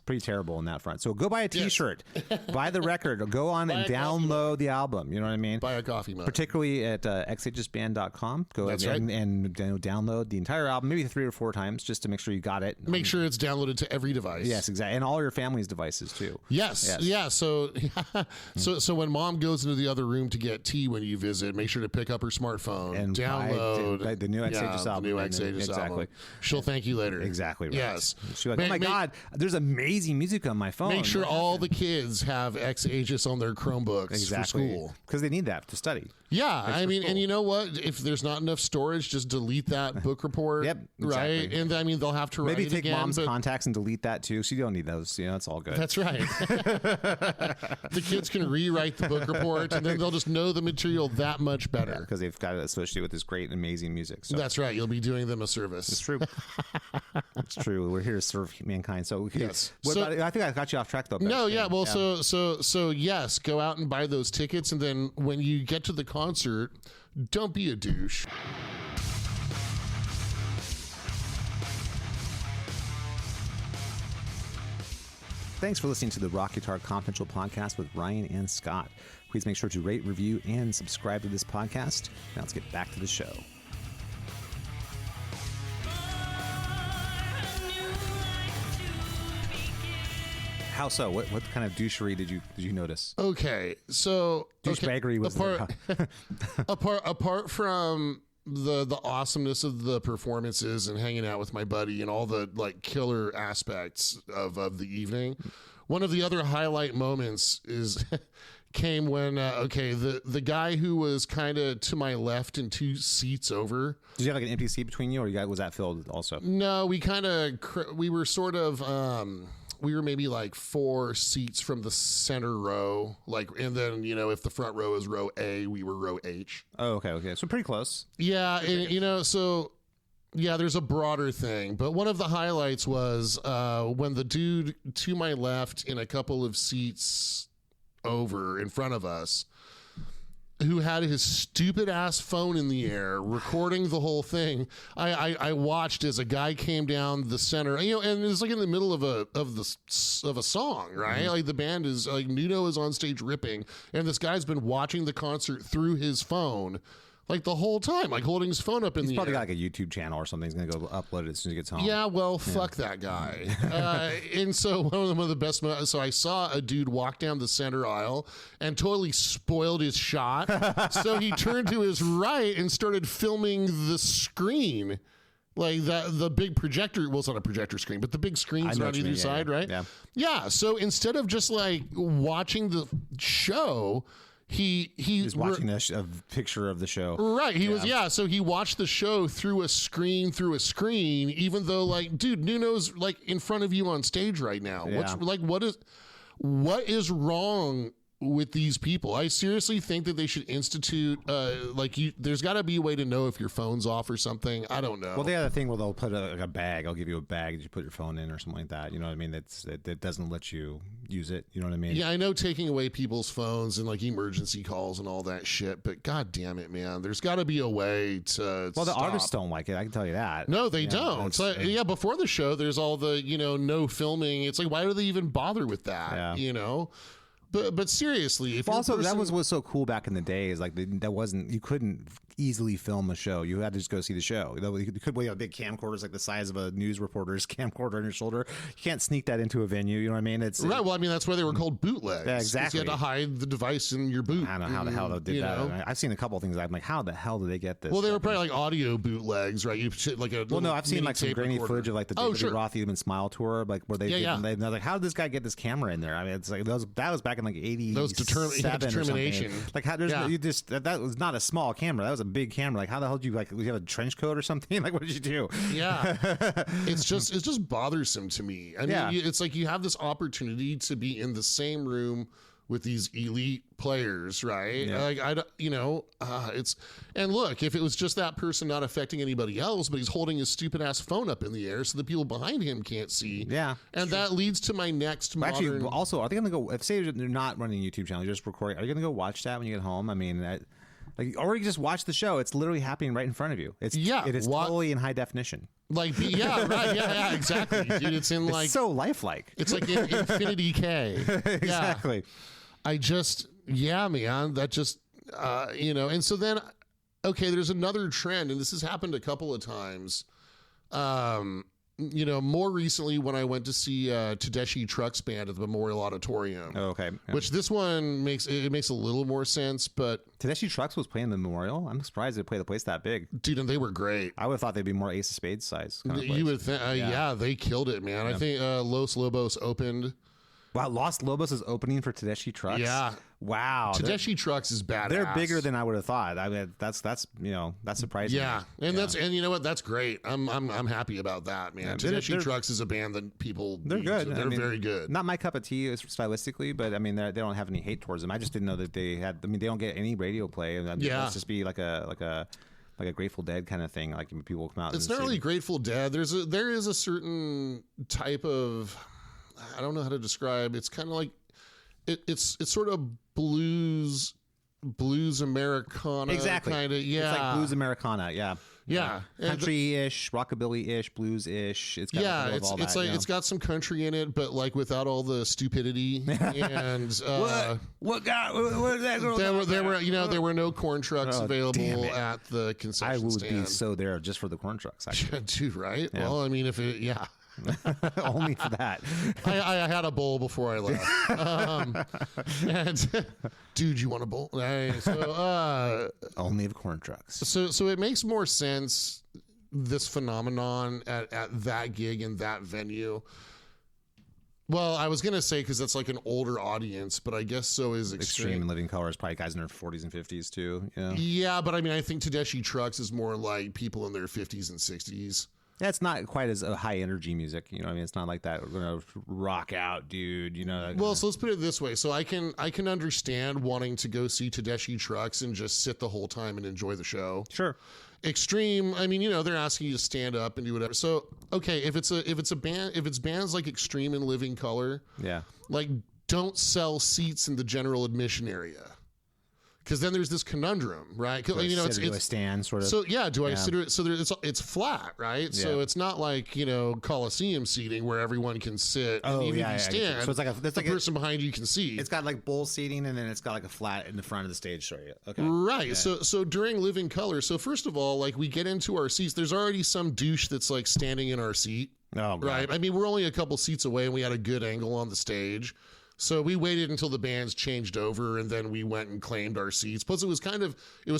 S2: pretty terrible on that front. So go buy a T-shirt, buy the record, or go on and download the album. You know what I mean?
S1: Buy a coffee mug.
S2: Particularly at xagesband.com. Go
S1: That's
S2: and download the entire album, maybe 3 or 4 times, just to make sure you got it.
S1: Make sure it's downloaded to every device.
S2: Yes, exactly, and all your family's devices too.
S1: Yes. Yeah. So when mom goes into the other room to get tea when you visit, make sure to pick up her smartphone
S2: And
S1: download
S2: buy the new Ex Aegis album.
S1: The new Ex Aegis album. She'll thank you later.
S2: Exactly. Right.
S1: Yes.
S2: She's like, oh my God, there's amazing music on my phone.
S1: Make sure all the kids have Ex Aegis on their Chromebooks for school
S2: because they need that to study.
S1: Yeah, I mean, and you know what? If there's not enough storage, just delete that book report.
S2: Yep,
S1: right.
S2: exactly.
S1: And I mean, they'll have to
S2: maybe
S1: write
S2: take
S1: it again,
S2: mom's contacts and delete that too. So you don't need those. You know, it's all good.
S1: That's right. The kids can rewrite the book report, and then they'll just know the material that much better
S2: because they've got it associated with this great, amazing music. So.
S1: That's right. You'll be doing them a service.
S2: It's true. It's true. We're here to serve mankind. So
S1: yes.
S2: I think I got you off track though.
S1: No, yeah. Well, so yes, go out and buy those tickets, and then when you get to the concert, don't be a douche.
S2: Thanks for listening to the Rock Guitar Confidential podcast with Ryan and Scott. Please make sure to rate, review, and subscribe to this podcast. Now let's get back to the show. How so? What kind of douchery did you notice?
S1: Okay, so
S2: douchebaggery was
S1: apart from the awesomeness of the performances and hanging out with my buddy and all the like killer aspects of the evening. One of the other highlight moments came when the guy who was kind of to my left and 2 seats over.
S2: Did you have like an empty seat between you, or was that filled also?
S1: No, we were sort of. We were maybe like 4 seats from the center row, and then, if the front row is row A, we were row H.
S2: Oh, okay. So pretty close.
S1: Yeah. And, there's a broader thing, but one of the highlights was, when the dude to my left in a couple of seats over in front of us, who had his stupid ass phone in the air recording the whole thing. I watched as a guy came down the center, and it's like in the middle of a song, right? Mm-hmm. Like the band is like Nuno is on stage ripping, and this guy's been watching the concert through his phone. Like the whole time, like holding his phone up in the air.
S2: He's probably got like a YouTube channel or something. He's going to go upload it as soon as he gets home.
S1: Yeah, well, fuck that guy. And so one of the best moments, so I saw a dude walk down the center aisle and totally spoiled his shot. So he turned to his right and started filming the screen. Like the big projector, well, it's not a projector screen, but the big screens on either side, right?
S2: Yeah.
S1: Yeah, so instead of just like watching the show... He
S2: was watching a picture of the show.
S1: Right. So he watched the show through a screen, even though like, dude, Nuno's like in front of you on stage right now.
S2: Yeah.
S1: What is wrong with these people? I seriously think that they should institute, there's got to be a way to know if your phone's off or something. I don't know.
S2: Well, they have a thing where they'll put a bag. I'll give you a bag that you put your phone in or something like that. You know what I mean? That doesn't let you use it. You know what I mean?
S1: Yeah, I know taking away people's phones and like emergency calls and all that shit, but god damn it, man. There's got to be a way to
S2: Well, the
S1: stop.
S2: artists don't like it. I can tell you that.
S1: No, they don't. So, before the show, there's all the, no filming. It's like, why do they even bother with that?
S2: Yeah.
S1: But seriously, if
S2: that was what's so cool back in the day is like you couldn't easily film a show. You had to just go see the show. You could have big camcorders like the size of a news reporter's camcorder on your shoulder. You can't sneak that into a venue. You know what I mean? It's
S1: right. Well, I mean that's why they were called bootlegs.
S2: Yeah, exactly.
S1: You had to hide the device in your boot.
S2: I don't know how the hell they did that. I've seen a couple of things. I'm like, how the hell did they get this?
S1: Well, they were probably like audio bootlegs, right? You like a
S2: well, no, I've seen like some grainy footage of like the David
S1: sure.
S2: Roth Human Smile tour, like where they did, and I was like, how did this guy get this camera in there? I mean, it's like that was back in like 80.
S1: Those determination.
S2: Like how that was not a small camera. That was a big camera. Like how the hell did you you have a trench coat or something? Like what did you do?
S1: Yeah, it's just bothersome to me. I mean, it's like you have this opportunity to be in the same room with these elite players, right?
S2: Yeah.
S1: Like and look, if it was just that person not affecting anybody else, but he's holding his stupid ass phone up in the air so the people behind him can't see.
S2: Yeah,
S1: and that leads to my next.
S2: Actually, also, are they going to go? If say they're not running a YouTube channel, you're just recording, are you going to go watch that when you get home? I mean, or you just watch the show. It's literally happening right in front of you. It is totally in high definition.
S1: Like, yeah, right, yeah, exactly, dude. It's in like
S2: it's so lifelike.
S1: It's like in Infinity K.
S2: Exactly.
S1: Man, that just, and so then, okay, there's another trend, and this has happened a couple of times. More recently when I went to see Tedeschi Trucks Band at the Memorial Auditorium.
S2: Oh, okay. Yeah.
S1: Which this one makes a little more sense, but
S2: Tedeschi Trucks was playing the Memorial. I'm surprised they played the place that big.
S1: Dude, and they were great.
S2: I would have thought they'd be more Ace of Spades size.
S1: You would think, they killed it, man. Yeah. I think Los Lobos opened.
S2: Wow, Los Lobos is opening for Tedeschi Trucks.
S1: Yeah.
S2: Wow.
S1: Tedeschi Trucks is badass.
S2: They're bigger than I would have thought. I mean, that's surprising.
S1: Yeah, and you know what? That's great. I'm happy about that, man. Yeah, Tedeschi Trucks is a band that people
S2: they're good.
S1: They're very good.
S2: Not my cup of tea stylistically, but I mean they don't have any hate towards them. I just didn't know that they had. I mean they don't get any radio play. And it must just be like a Grateful Dead kind of thing. Like people come out.
S1: It's not really Grateful Dead. There is a certain type of, I don't know how to describe. It's kind of like it's sort of blues Americana.
S2: Exactly.
S1: Kind of, yeah.
S2: It's like blues Americana. Yeah.
S1: Yeah.
S2: Country-ish, rockabilly-ish, blues-ish. It's got
S1: yeah,
S2: all
S1: it's
S2: that,
S1: like it's got some country in it, but like without all the stupidity. And
S2: what that girl?
S1: there were no corn trucks available at the concession
S2: I would
S1: stand.
S2: be so there just for the corn trucks. Actually.
S1: Dude, right? Yeah. Well, I mean,
S2: only for that.
S1: I had a bowl before I left. And dude, you want a bowl? So,
S2: only of corn trucks.
S1: So it makes more sense, this phenomenon at that gig in that venue. Well, I was going to say because that's like an older audience, but I guess so is
S2: Extreme and Living Color is probably guys in their 40s and 50s too.
S1: Yeah, but I mean, I think Tedeschi Trucks is more like people in their 50s and 60s.
S2: Yeah, it's not quite as a high energy music. You know what I mean? It's not like that. We're going to rock out, dude. You know.
S1: Well, so let's put it this way. So I can understand wanting to go see Tedeschi Trucks and just sit the whole time and enjoy the show.
S2: Sure.
S1: Extreme, I mean, they're asking you to stand up and do whatever. So, okay, if it's bands like Extreme and Living Color,
S2: yeah,
S1: like don't sell seats in the general admission area. Because then there's this conundrum, right?
S2: Do it's a stand sort of.
S1: So yeah, I sit it? So it's flat, right? Yeah. So it's not like Coliseum seating where everyone can sit.
S2: Oh,
S1: and even
S2: yeah,
S1: if you stand,
S2: so it's like
S1: the person behind you can see.
S2: It's got like bowl seating, and then it's got like a flat in the front of the stage. Sorry, okay,
S1: right.
S2: Yeah.
S1: So during Living Color, so first of all, like we get into our seats, there's already some douche that's like standing in our seat.
S2: Oh, God. Right.
S1: I mean, we're only a couple seats away, and we had a good angle on the stage. So we waited until the bands changed over, and then we went and claimed our seats. Plus, it was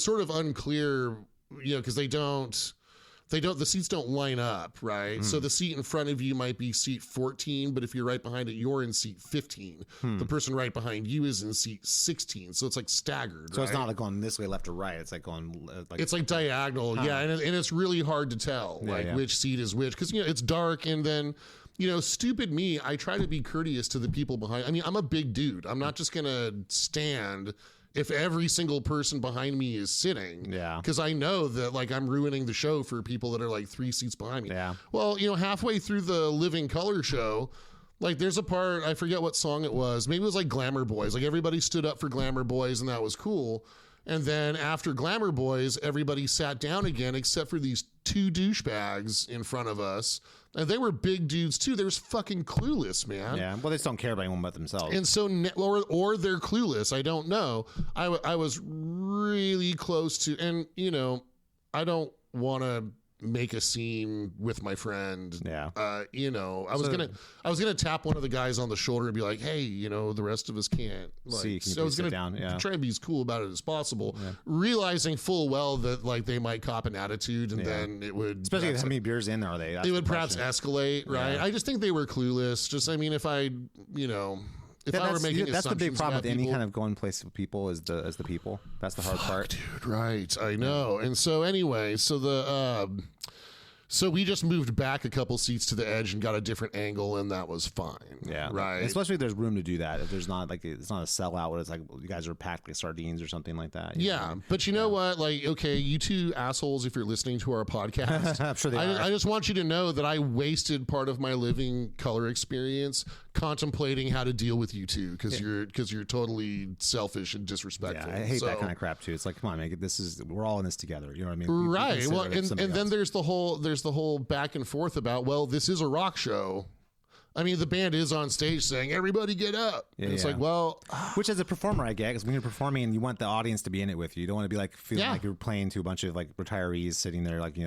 S1: sort of unclear, because the seats don't line up, right? So the seat in front of you might be seat 14, but if you're right behind it, you're in seat 15. The person right behind you is in seat 16. So it's like staggered.
S2: So it's not like going this way, left or right. It's like going
S1: it's like diagonal. Yeah. And it's really hard to tell which seat is which, because, it's dark, and then, stupid me, I try to be courteous to the people behind. I mean, I'm a big dude. I'm not just going to stand if every single person behind me is sitting.
S2: Yeah.
S1: Because I know that, like, I'm ruining the show for people that are, like, 3 seats behind me.
S2: Yeah.
S1: Well, halfway through the Living Color show, like, there's a part, I forget what song it was. Maybe it was, like, Glamour Boys. Like, everybody stood up for Glamour Boys, and that was cool. And then after Glamour Boys, everybody sat down again, except for these 2 douchebags in front of us. And they were big dudes too. They were fucking clueless, man.
S2: Yeah. Well, they just don't care about anyone but themselves.
S1: And so, or they're clueless. I don't know. I was really close to, and I don't want to make a scene with my friend.
S2: Yeah.
S1: I was gonna tap one of the guys on the shoulder and be like, hey, the rest of us can't. Like,
S2: can you
S1: so I was
S2: sit down? Yeah.
S1: try and be as cool about it as possible, realizing full well that like they might cop an attitude, and then it would,
S2: especially how many beers in are they?
S1: It would perhaps escalate, right? I just think they were clueless. Just, I mean, if I were making
S2: that's the big problem with any
S1: people,
S2: kind of going place with people is the people. That's the hard part,
S1: dude. Right, I know. And so anyway, so we just moved back a couple seats to the edge and got a different angle, and that was fine.
S2: Yeah,
S1: right.
S2: Especially if there's room to do that. If there's not it's not a sellout where it's like you guys are packed like sardines or something like that.
S1: Yeah, but you know what? Like, okay, you two assholes, if you're listening to our podcast,
S2: I'm sure they are.
S1: I just want you to know that I wasted part of my Living Color experience contemplating how to deal with you two, because you're totally selfish and disrespectful.
S2: Yeah, I hate that kind of crap too. It's like, come on, man, we're all in this together. You know what I mean?
S1: Right. Well, and then there's the whole back and forth about, well, this is a rock show. I mean, the band is on stage saying, everybody get up.
S2: Yeah,
S1: and it's like, well...
S2: Which as a performer, I get, because when you're performing, you want the audience to be in it with you. You don't want to be like feeling like you're playing to a bunch of like retirees sitting there like,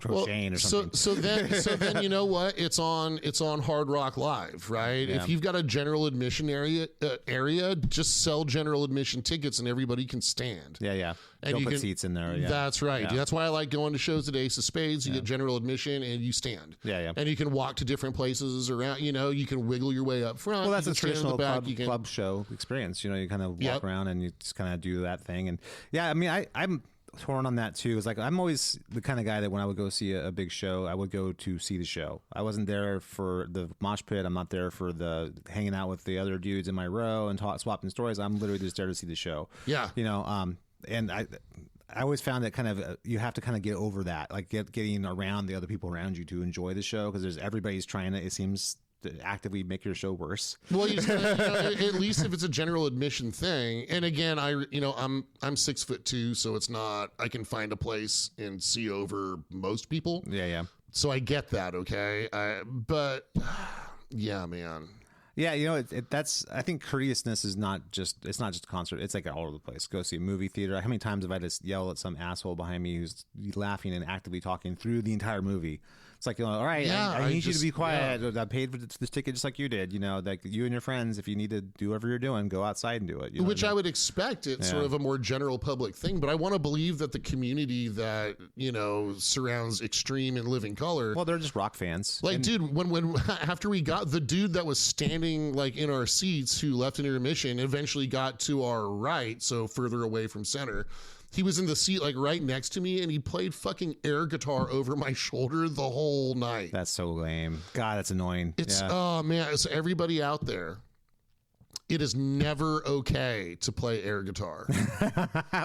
S2: crocheting or something.
S1: So then you know what? It's on Hard Rock Live, right?
S2: Yeah.
S1: If you've got a general admission area, just sell general admission tickets and everybody can stand.
S2: Yeah. And you put seats in there. Yeah.
S1: That's right.
S2: Yeah.
S1: That's why I like going to shows at Ace of Spades. You get general admission and you stand.
S2: Yeah.
S1: And you can walk to different places around. You can wiggle your way up front.
S2: Well, that's a traditional
S1: back.
S2: club show experience. You kind of walk around and you just kind of do that thing. And yeah, I mean, I'm torn on that too. It's like I'm always the kind of guy that when I would go see a big show, I would go to see the show. I wasn't there for the mosh pit. I'm not there for the hanging out with the other dudes in my row and swapping stories. I'm literally just there to see the show.
S1: Yeah.
S2: And I always found that kind of you have to kind of get over that, like getting around the other people around you to enjoy the show, because everybody's trying to, it seems actively make your show worse.
S1: Well, you just gotta, at least if it's a general admission thing. And again, I'm 6'2", so it's not. I can find a place and see over most people.
S2: Yeah.
S1: So I get that. Okay, but yeah, man.
S2: Yeah, that's. I think courteousness is not just. It's not just a concert. It's like all over the place. Go see a movie theater. How many times have I just yelled at some asshole behind me who's laughing and actively talking through the entire movie? It's like, all right, I need you to be quiet. Yeah. I paid for this ticket just like you did. Like you and your friends, if you need to do whatever you're doing, go outside and do it.
S1: Which I would expect it's sort of a more general public thing. But I want to believe that the community that, surrounds Extreme and Living Color.
S2: Well, they're just rock fans.
S1: Like, dude, when after we got the dude that was standing like in our seats who left in intermission eventually got to our right, so further away from center. He was in the seat like right next to me, and he played fucking air guitar over my shoulder the whole night.
S2: That's so lame. God, that's annoying.
S1: Oh man, so everybody out there, it is never okay to play air guitar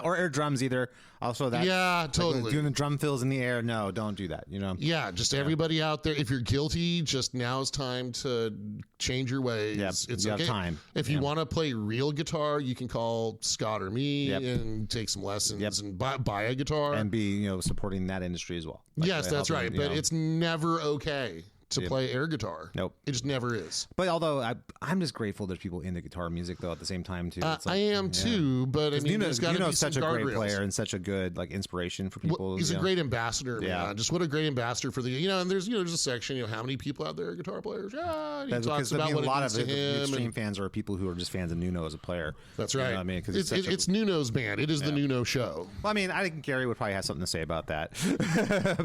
S2: or air drums either. Also, that
S1: totally
S2: like doing the drum fills in the air. No, don't do that.
S1: Yeah, just everybody out there. If you're guilty, just now's time to change your ways.
S2: Yeah,
S1: it's
S2: you
S1: okay.
S2: have time.
S1: If you want to play real guitar, you can call Scott or me and take some lessons and buy a guitar
S2: and be supporting that industry as well. Like,
S1: yes, that's right. But it's never okay to play air guitar.
S2: Nope.
S1: It just never is.
S2: But although I'm just grateful there's people into guitar music though at the same time too.
S1: I am too, but I mean, there's got to be
S2: such
S1: some
S2: a great
S1: guardrails.
S2: player and such a good like inspiration for people.
S1: Well, he's a great ambassador, man.
S2: Yeah.
S1: Just what a great ambassador for the, and there's a section, how many people out there are guitar players? Yeah, and he talks about what
S2: a lot
S1: it means
S2: of
S1: to him.
S2: Extreme fans are people who are just fans of Nuno as a player.
S1: That's right.
S2: You know what I mean, because
S1: it's Nuno's band. It is the Nuno show.
S2: Well, I mean, I think Gary would probably have something to say about that,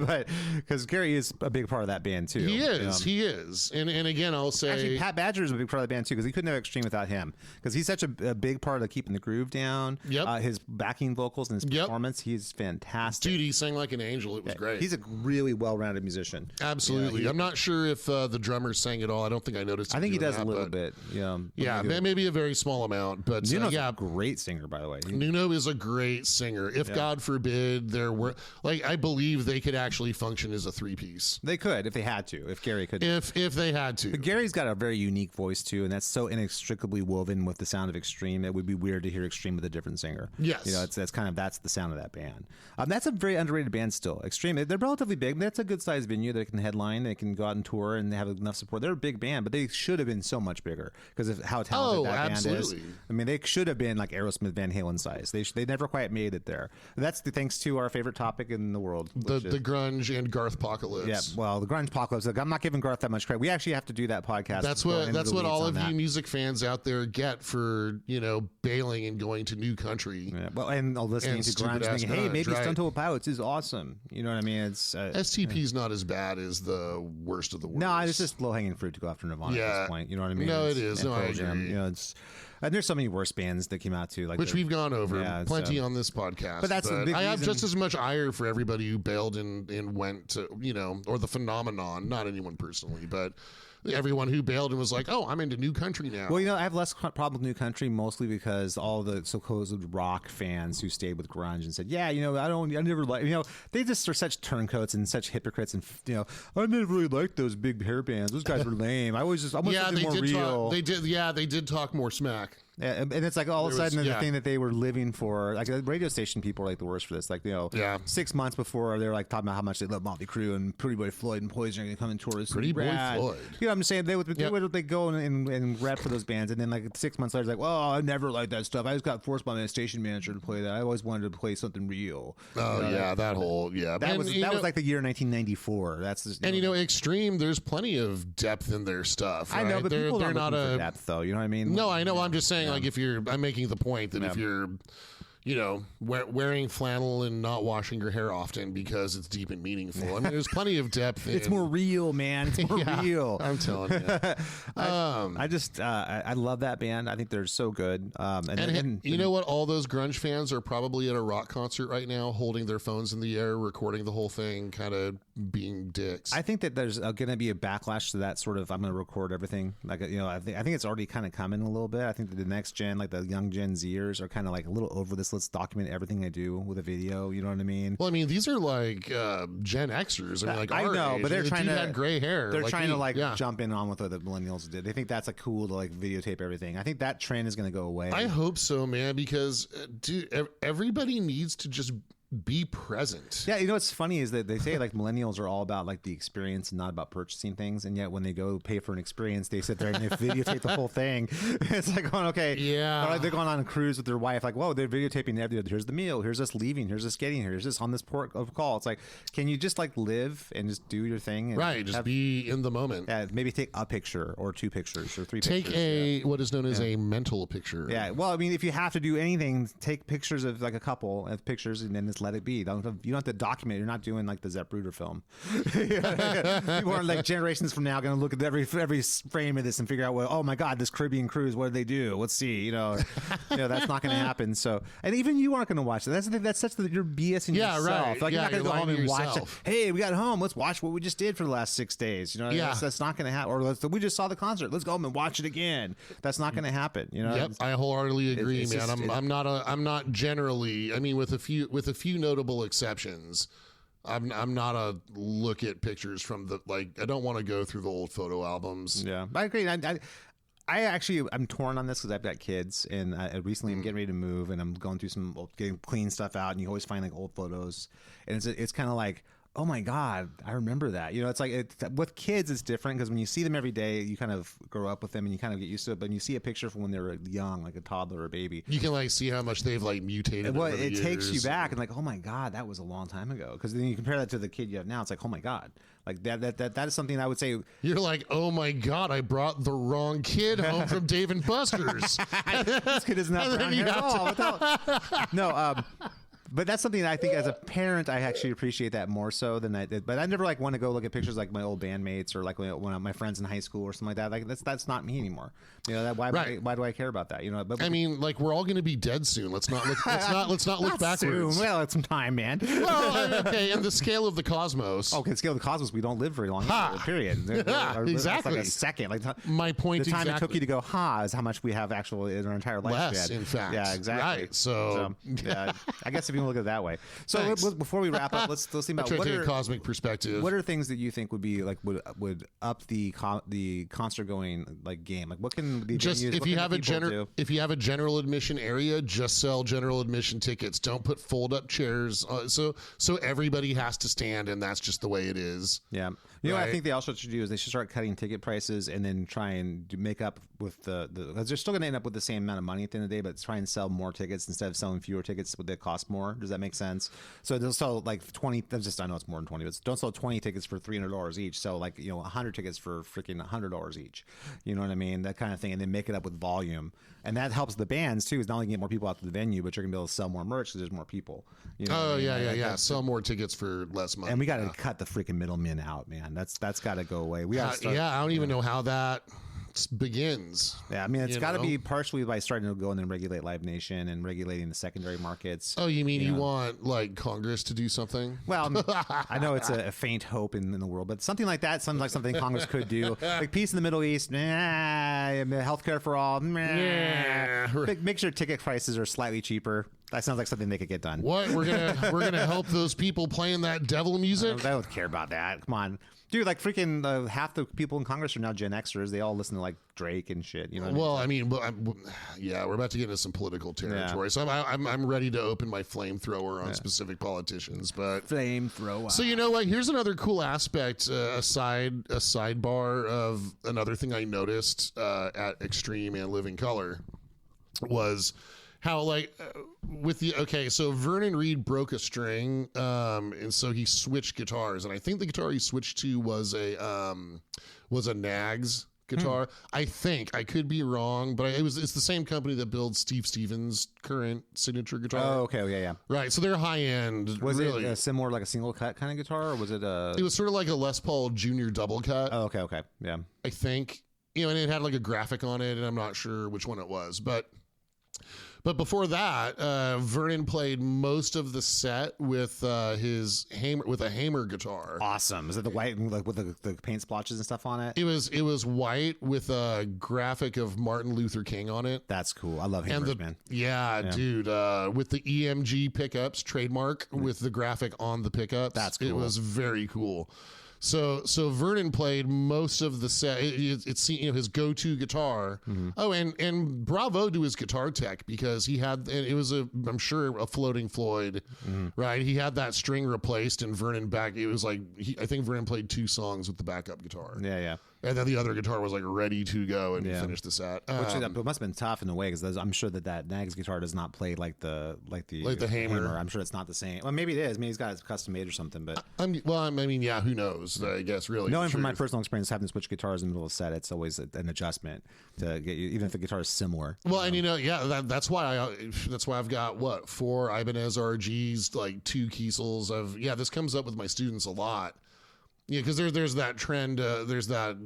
S2: but because Gary is a big part of that band too.
S1: He is. He is. And again, I'll say
S2: actually Pat Badger is a big part of the band too because he couldn't have Extreme without him because he's such a big part of keeping the groove down.
S1: Yep.
S2: His backing vocals and his performance, he's fantastic.
S1: Dude, he sang like an angel. It was great.
S2: He's a really well-rounded musician.
S1: Absolutely. I'm not sure if the drummer sang at all. I don't think I noticed.
S2: I think he does a little bit.
S1: Yeah, maybe a very small amount. But
S2: Nuno's a great singer, by the way.
S1: Nuno is a great singer. If God forbid there were, I believe they could actually function as a three-piece.
S2: They could if they had to. If Gary could.
S1: If they had to.
S2: But Gary's got a very unique voice too, and that's so inextricably woven with the sound of Extreme. It would be weird to hear Extreme with a different singer.
S1: Yes,
S2: that's the sound of that band. That's a very underrated band still. Extreme, they're relatively big. That's a good sized venue that can headline. They can go out and tour and they have enough support. They're a big band, but they should have been so much bigger because of how talented that band is. I mean, they should have been like Aerosmith, Van Halen size. They never quite made it there. That's thanks to our favorite topic in the world,
S1: the grunge and Garth apocalypse.
S2: Yeah, well, the grunge apocalypse. I'm not giving Garth that much credit. We actually have to do that podcast.
S1: That's what all of you music fans out there get for bailing and going to new country.
S2: Yeah, well, and listening to grunge, and thinking, hey, maybe Stone Temple Pilots is awesome. You know what I mean? It's
S1: STP's not as bad as the worst of the worst.
S2: No, it's just low hanging fruit to go after Nirvana at this point. You know what I mean?
S1: No, it is. No, I agree.
S2: And there's so many worse bands that came out too,
S1: which we've gone over plenty on this podcast.
S2: But that's the big
S1: I have
S2: reason.
S1: just as much ire for everybody who bailed and went to or the phenomenon. Not anyone personally, but everyone who bailed and was like, "Oh, I'm into new country now."
S2: Well, I have less problem with new country mostly because all the supposed rock fans who stayed with grunge and said, "Yeah, I never like," they just are such turncoats and such hypocrites, and I never really liked those big hair bands. Those guys were lame. I want something more real.
S1: They did talk more smack.
S2: Yeah, and it's like all of a sudden the thing that they were living for, like the radio station people are like the worst for this. Like 6 months before they're like talking about how much they love Motley Crue and Pretty Boy Floyd and Poison are going to come and tour us.
S1: Pretty Boy Floyd.
S2: I'm saying they would go and rap for those bands, and then like 6 months later, it's like, well, I never liked that stuff. I just got forced by my station manager to play that. I always wanted to play something real.
S1: Oh that was
S2: like the year 1994. That's just,
S1: Extreme. There's plenty of depth in their stuff. Right?
S2: I know, but people
S1: they're not
S2: for depth though. You know what I mean?
S1: No, I know. I'm just saying, like I'm making the point that if you're wearing flannel and not washing your hair often because it's deep and meaningful. I mean, there's plenty of depth.
S2: It's more real, man. It's more real.
S1: I'm telling you.
S2: I love that band. I think they're so good.
S1: And you know what? All those grunge fans are probably at a rock concert right now, holding their phones in the air, recording the whole thing, kind of being dicks.
S2: I think that there's going to be a backlash to that sort of, I'm going to record everything. Like, I think it's already kind of coming a little bit. I think that the next gen, like the young Gen Zers are kind of like a little over this let's document everything I do with a video. You know what I mean?
S1: Well, I mean, these are like Gen Xers. I mean, like
S2: I know,
S1: age.
S2: but they're trying to
S1: had gray hair.
S2: They're trying to like
S1: yeah.
S2: jump in on with what the millennials did. They think that's like cool to like videotape everything. I think that trend is going to go away.
S1: I hope so, man, because dude, everybody needs to just be present.
S2: Yeah, you know what's funny is that they say like millennials are all about like the experience and not about purchasing things, and yet when they go pay for an experience, they sit there and they videotape the whole thing. It's like going, okay,
S1: yeah.
S2: Or like they're going on a cruise with their wife, like, whoa, they're videotaping everything. Here's the meal, here's us leaving, here's us getting here, here's this on this port of call. It's like, can you just like live and just do your thing? And
S1: right, just be in the moment.
S2: Yeah, maybe take a picture or 2 pictures or 3
S1: take
S2: pictures.
S1: What is known as a mental picture.
S2: Yeah, well, I mean, if you have to do anything, take pictures of like a couple of pictures and then just let it be. You don't have to document. You're not doing like the Zapruder film. People aren't like generations from now going to look at every frame of this and figure out, well, oh my God, this Caribbean cruise, what did they do? Let's see. You know, that's not going to happen. So, and even you aren't going to watch it. That's such that you're BSing yourself.
S1: Right.
S2: Like,
S1: yeah,
S2: you're not going to go home and watch it.
S1: Yourself.
S2: Hey, we got home. Let's watch what we just did for the last 6 days. You know, that's not going to happen. Or we just saw the concert. Let's go home and watch it again. That's not going to happen. You know.
S1: Yep, I wholeheartedly agree, man. I'm not generally. I mean, with a few notable exceptions. I'm not a look at pictures from the like. I don't want to go through the old photo albums.
S2: Yeah, I agree. I'm torn on this because I've got kids, and I recently I'm getting ready to move, and I'm going through getting clean stuff out, and you always find like old photos, and it's kind of like, oh my God, I remember that. You know, it's like with kids, it's different because when you see them every day, you kind of grow up with them and you kind of get used to it. But when you see a picture from when they were young, like a toddler or a baby,
S1: you can like see how much they've like mutated.
S2: Well, it takes you back and like, oh my God, that was a long time ago. Because then you compare that to the kid you have now, it's like, oh my God, like that is something I would say.
S1: You're like, oh my God, I brought the wrong kid home from Dave and Buster's.
S2: This kid is not brown hair at all. No. But that's something that I think as a parent, I actually appreciate that more so than I did. But I never like want to go look at pictures like my old bandmates or like one of my friends in high school or something like that. Like that's not me anymore. You know, why do I care about that? You know, but
S1: I mean, like we're all going to be dead soon. Let's not look backwards.
S2: Soon. Well, it's some time, man.
S1: Well, okay, in the scale of the cosmos.
S2: Okay, the scale of the cosmos, we don't live very long. Period.
S1: Exactly.
S2: It's like a second. Like
S1: my point.
S2: The time it took you to go, is how much we have actual in our entire lifespan.
S1: Less, in fact.
S2: Yeah, exactly.
S1: Right. So
S2: yeah, I guess if you look at it that way. So before we wrap up, let's think about
S1: what are a cosmic perspective.
S2: What are things that you think would be like would up the concert going like game? Like what can the
S1: just
S2: venues,
S1: if you have a general admission area, just sell general admission tickets. Don't put fold up chairs. So everybody has to stand, and that's just the way it is.
S2: Yeah. You know what I think they also should do is they should start cutting ticket prices and then try and make up with because they're still going to end up with the same amount of money at the end of the day, but try and sell more tickets instead of selling fewer tickets that cost more. Does that make sense? So they'll sell like 20. I know it's more than 20, but don't sell 20 tickets for $300 each. So like 100 tickets for freaking $100 each. You know what I mean? That kind of thing, and then make it up with volume, and that helps the bands too. Is not only get more people out to the venue, but you're gonna be able to sell more merch because there's more people. You know
S1: yeah. Sell more tickets for less money.
S2: And we got to cut the freaking middlemen out, man. That's got to go away. We got
S1: I don't even know how that begins.
S2: Yeah, I mean, it's got to be partially by starting to go in and regulate Live Nation and regulating the secondary markets.
S1: Oh, you mean you want like Congress to do something?
S2: Well, I know it's a faint hope in the world, but something like that sounds like something Congress could do. Like peace in the Middle East, healthcare for all. Make sure ticket prices are slightly cheaper. That sounds like something they could get done.
S1: What we're gonna help those people playing that devil music?
S2: I don't care about that. Come on. Dude, like freaking half the people in Congress are now Gen Xers. They all listen to like Drake and shit. You know.
S1: Well, I mean, we're about to get into some political territory, so I'm ready to open my flamethrower on specific politicians. But
S2: flamethrower.
S1: So you know what? Here's another cool aspect, a sidebar of another thing I noticed at Extreme and Living Color was how so Vernon Reid broke a string, and so he switched guitars, and I think the guitar he switched to was a Nags guitar. I think, I could be wrong, but it's the same company that builds Steve Stevens' current signature guitar.
S2: Oh, okay, yeah.
S1: Right, so they're high end.
S2: Was it a similar like a single cut kind of guitar, or was it a?
S1: It was sort of like a Les Paul Junior double cut.
S2: Oh, okay, yeah.
S1: I think and it had like a graphic on it, and I'm not sure which one it was, but But before that, Vernon played most of the set with his hammer guitar.
S2: Awesome. Is it the white like with the paint splotches and stuff on it?
S1: It was white with a graphic of Martin Luther King on it.
S2: That's cool. I love hammers, man.
S1: Yeah, dude. With the EMG pickups trademark with the graphic on the pickups.
S2: That's cool.
S1: It was very cool. So Vernon played most of the set. It's his go-to guitar. Oh, and bravo to his guitar tech, because he had, and it was I'm sure a floating Floyd, right? He had that string replaced, and Vernon it was like I think Vernon played 2 songs with the backup guitar.
S2: Yeah.
S1: And then the other guitar was like ready to go and finish the set.
S2: Which it must have been tough in a way, because I'm sure that Nags guitar does not play like the hammer. I'm sure it's not the same. Well, maybe it is. Maybe he's got it custom made or something. But
S1: I mean, yeah, who knows? I guess really.
S2: Knowing from my personal experience having to switch guitars in the middle of a set, it's always an adjustment to get you, even if the guitar is similar.
S1: Well, and that's why I've got 4 Ibanez RGs, like 2 Kiesels. This comes up with my students a lot. Yeah, because there's that trend, there's that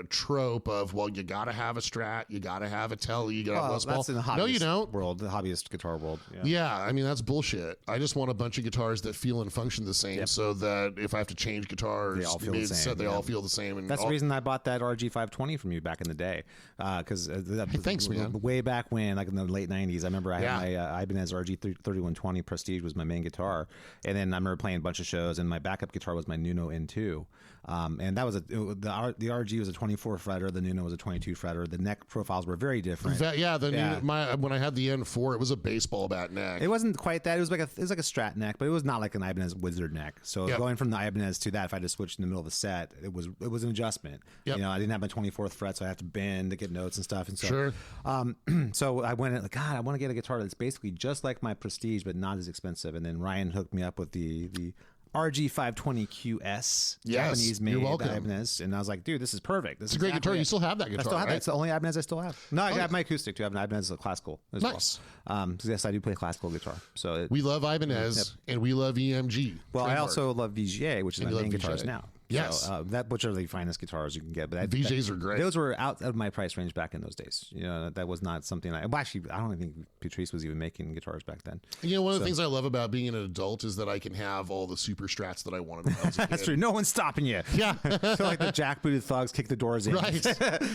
S1: trope of, well, you got to have a Strat, you got to have a Tele, you got to have a Les Paul.
S2: That's in the hobbyist
S1: No, you don't.
S2: world, the hobbyist guitar world.
S1: Yeah, I mean, that's bullshit. I just want a bunch of guitars that feel and function the same, so that if I have to change guitars,
S2: they all feel the same.
S1: They all feel the same. And
S2: that's the reason I bought that RG520 from you back in the day. Because
S1: thanks, man.
S2: Way back when, like in the late 90s, I remember I had my Ibanez RG3120 Prestige was my main guitar. And then I remember playing a bunch of shows, and my backup guitar was my Nuno N2. And that was the RG was a 24 fretter, the Nuno was a 22 fretter. The neck profiles were very different.
S1: When I had the N4, it was a baseball bat neck.
S2: It wasn't quite that. It was like a Strat neck, but it was not like an Ibanez Wizard neck. So going from the Ibanez to that, if I just switched in the middle of a set, it was an adjustment.
S1: Yep.
S2: I didn't have my 24th fret, so I have to bend to get notes and stuff. And so,
S1: sure.
S2: So I went like, God, I want to get a guitar that's basically just like my Prestige, but not as expensive. And then Ryan hooked me up with the RG520QS, Japanese made Ibanez, and I was like, dude, this is perfect. This is
S1: a great guitar. You still have that guitar?
S2: I still have
S1: right?
S2: it. It's the only Ibanez I still have. No, I have my acoustic too. I have an Ibanez classical as
S1: nice.
S2: well. So yes, I do play classical guitar. So
S1: we love Ibanez and we love EMG.
S2: Well, I also love VGA, which is my main guitars now.
S1: Yes,
S2: so, which are the finest guitars you can get. But
S1: VJs are great.
S2: Those were out of my price range back in those days. That was not something. Actually, I don't think Patrice was even making guitars back then.
S1: One of the things I love about being an adult is that I can have all the super Strats that I wanted when I was a kid.
S2: That's true. No one's stopping you.
S1: Yeah,
S2: so like the jackbooted thugs kick the doors in.
S1: Right.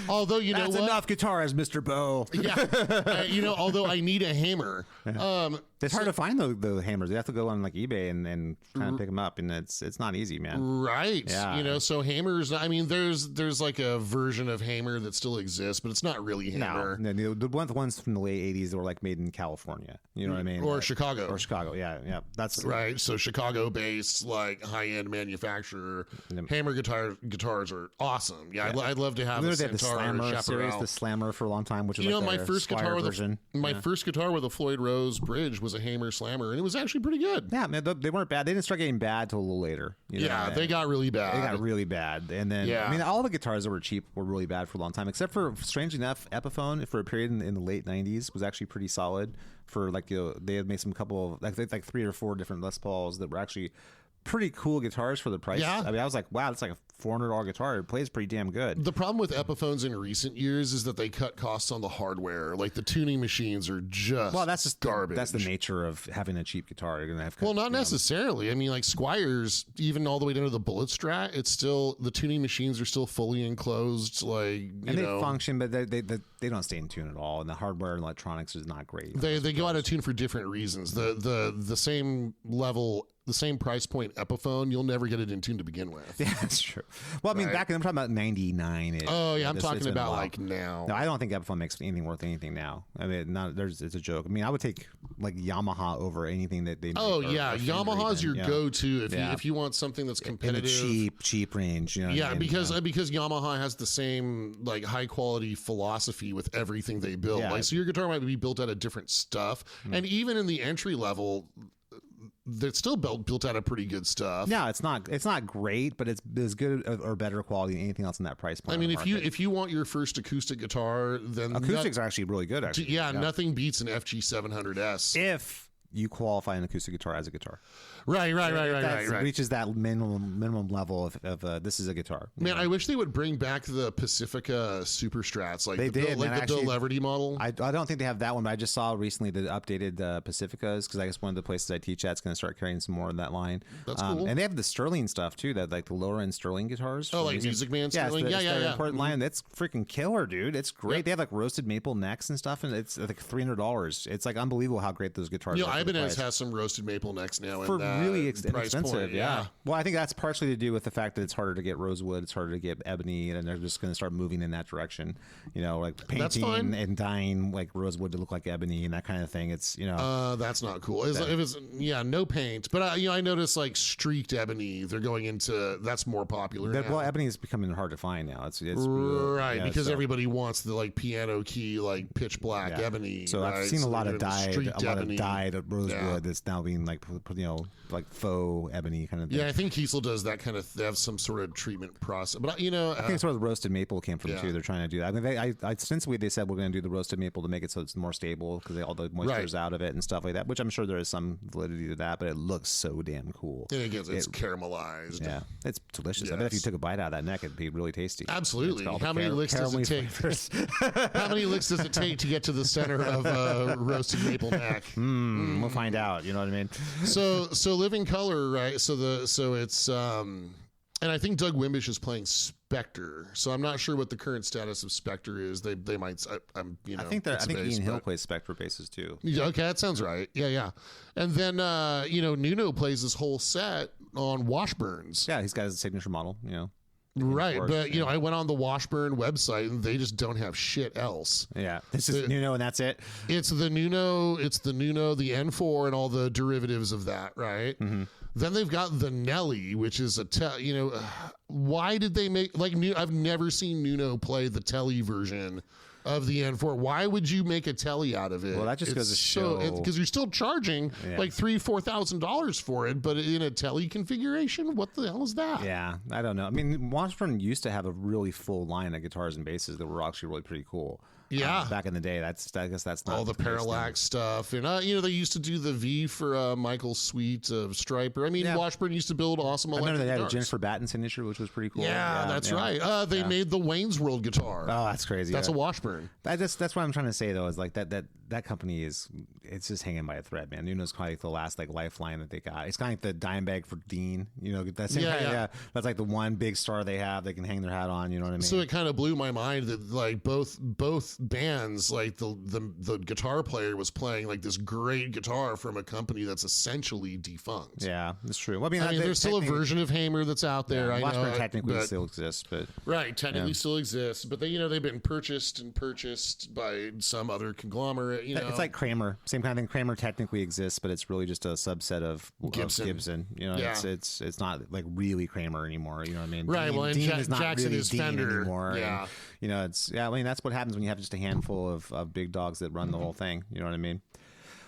S1: Although
S2: that's enough guitars, Mr. Bo.
S1: Yeah. Although I need a hammer.
S2: It's hard to find the hammers. You have to go on like eBay and kind of pick them up, and it's not easy, man.
S1: Right.
S2: Yeah.
S1: So hammers. I mean, there's like a version of hammer that still exists, but it's not really hammer.
S2: No, the ones from the late '80s that were like made in California. You know what I mean?
S1: Or Chicago.
S2: Or Chicago. Yeah. That's
S1: right. So Chicago-based, like high-end manufacturer. Hammer guitars are awesome. Yeah. I'd love to have a Centaur
S2: the Slammer
S1: Chaparral
S2: series, the Slammer for a long time, which is like
S1: my first guitar
S2: version.
S1: First guitar with a Floyd Rose bridge was a Hammer Slammer, and it was actually pretty good.
S2: Yeah, man, they weren't bad. They didn't start getting bad till a little later.
S1: They got really bad.
S2: They got really bad, and then I mean, all the guitars that were cheap were really bad for a long time, except for, strangely enough, Epiphone for a period in the late '90s was actually pretty solid. For like they had made some couple of like 3 or 4 different Les Pauls that were actually pretty cool guitars for the price.
S1: Yeah.
S2: I mean, I was like, wow, it's like a $400 guitar. It plays pretty damn good.
S1: The problem with Epiphones in recent years is that they cut costs on the hardware. Like the tuning machines are just
S2: that's just
S1: garbage.
S2: That's the nature of having a cheap guitar. You're gonna have
S1: not necessarily. I mean, like Squiers, even all the way down to the Bullet Strat, it's still the tuning machines are still fully enclosed. Like
S2: they function, but they don't stay in tune at all. And the hardware and electronics is not great.
S1: They go out of tune for different reasons. The same level. The same price point Epiphone, you'll never get it in tune to begin with.
S2: Yeah, that's true. Well, I mean, back in, I'm talking about 99.
S1: Oh, yeah, I'm talking about like now.
S2: No, I don't think Epiphone makes anything worth anything now. I mean, it's a joke. I mean, I would take like Yamaha over anything that they make.
S1: Oh, yeah. Yamaha's your go-to if you want something that's competitive.
S2: In the cheap range.
S1: Because Yamaha has the same like high-quality philosophy with everything they build.
S2: Yeah.
S1: Like, so your guitar might be built out of different stuff. And even in the entry level, they're still built out of pretty good stuff.
S2: No, it's not great, but it's as good or better quality than anything else in that price point.
S1: I mean, if you want your first acoustic guitar, then
S2: acoustics are actually really good. Actually,
S1: nothing beats an FG 700S.
S2: If you qualify an acoustic guitar as a guitar.
S1: Right.
S2: Reaches that minimum level of this is a guitar.
S1: Man, I wish they would bring back the Pacifica Super Strats, like
S2: they did,
S1: the Bill Leverty model.
S2: I don't think they have that one, but I just saw recently the updated Pacificas, because I guess one of the places I teach at's going to start carrying some more of that line.
S1: That's cool.
S2: And they have the Sterling stuff too, that like the lower end Sterling guitars.
S1: Oh, like Music Man Sterling.
S2: Yeah. Important line. That's freaking killer, dude. It's great. Yep. They have like roasted maple necks and stuff, and it's like $300. It's like unbelievable how great those guitars are.
S1: Ibanez has some roasted maple necks now
S2: for really expensive.
S1: Point,
S2: yeah. Well, I think that's partially to do with the fact that it's harder to get rosewood, it's harder to get ebony, and they're just going to start moving in that direction. Like painting and dyeing like rosewood to look like ebony and that kind of thing. It's
S1: that's not cool. If it's no paint, but I noticed like streaked ebony. They're going into that's more popular. Now.
S2: Well, ebony is becoming hard to find now. It's
S1: right because everybody wants the like piano key like pitch black ebony.
S2: So
S1: right?
S2: I've seen a lot of dyed rosewood that's now being like like faux ebony kind of thing.
S1: Yeah, I think Kiesel does that kind of. They have some sort of treatment process, but I think
S2: sort of the roasted maple came from too. They're trying to do that. I mean, ostensibly they said we're going to do the roasted maple to make it so it's more stable because all the moisture's out of it and stuff like that. Which I'm sure there is some validity to that, but it looks so damn cool.
S1: And it's caramelized.
S2: Yeah, it's delicious. Yes. I bet if you took a bite out of that neck, it'd be really tasty.
S1: Absolutely. How many licks does it take? How many licks does it take to get to the center of roasted maple neck?
S2: We'll find out. You know what I mean?
S1: So Living Color, right? So it's and I think Doug Wimbish is playing Spectre. So I'm not sure what the current status of Spectre is. They might
S2: I think Ian Hill plays Spectre basses too.
S1: Yeah, okay, that sounds right. Yeah. And then Nuno plays this whole set on Washburns.
S2: Yeah, he's got his signature model.
S1: Right, but I went on the Washburn website and they just don't have shit else.
S2: Yeah, this is Nuno and that's it.
S1: It's the Nuno, the N4 and all the derivatives of that, right? Mm-hmm. Then they've got the Nelly, which is why did they make I've never seen Nuno play the Telly version of the N4. Why would you make a Telly out of it?
S2: Well, that just goes to show
S1: because you're still charging like $3,000-$4,000 for it, but in a Telly configuration, what the hell is that?
S2: Yeah, I don't know. I mean, Washburn used to have a really full line of guitars and basses that were actually really pretty cool.
S1: Yeah,
S2: back in the day, I guess that's not
S1: all the parallax stuff, and they used to do the V for Michael's Suite of Striper. I mean, Washburn used to build awesome electric
S2: guitars. I remember they had
S1: guitars.
S2: a Jennifer Batten signature, which was pretty cool.
S1: Yeah, that's right. They made the Wayne's World guitar.
S2: Oh, that's crazy.
S1: That's a Washburn.
S2: That's what I'm trying to say though. Is like that company it's just hanging by a thread, man. Nuno's kind of like the last lifeline that they got. It's kind of like the dime bag for Dean. That's that's like the one big star they have. They can hang their hat on. You know what I mean?
S1: So it kind of blew my mind that like both bands, like the guitar player was playing like this great guitar from a company that's essentially defunct.
S2: Yeah, that's true. Well, I mean
S1: there's still a version of Hamer that's out there.
S2: Yeah, Washburn technically still exists, but
S1: technically still exists, but they've been purchased by some other conglomerate.
S2: It's like Kramer, same kind of thing. Kramer technically exists, but it's really just a subset of Gibson. It's not like really Kramer anymore. You know what I mean?
S1: Right. Well, and
S2: Dean is not
S1: Jackson
S2: really
S1: is
S2: Dean
S1: Fender
S2: anymore.
S1: Yeah.
S2: And, I mean that's what happens when you have just a handful of big dogs that run the whole thing. You know what I mean?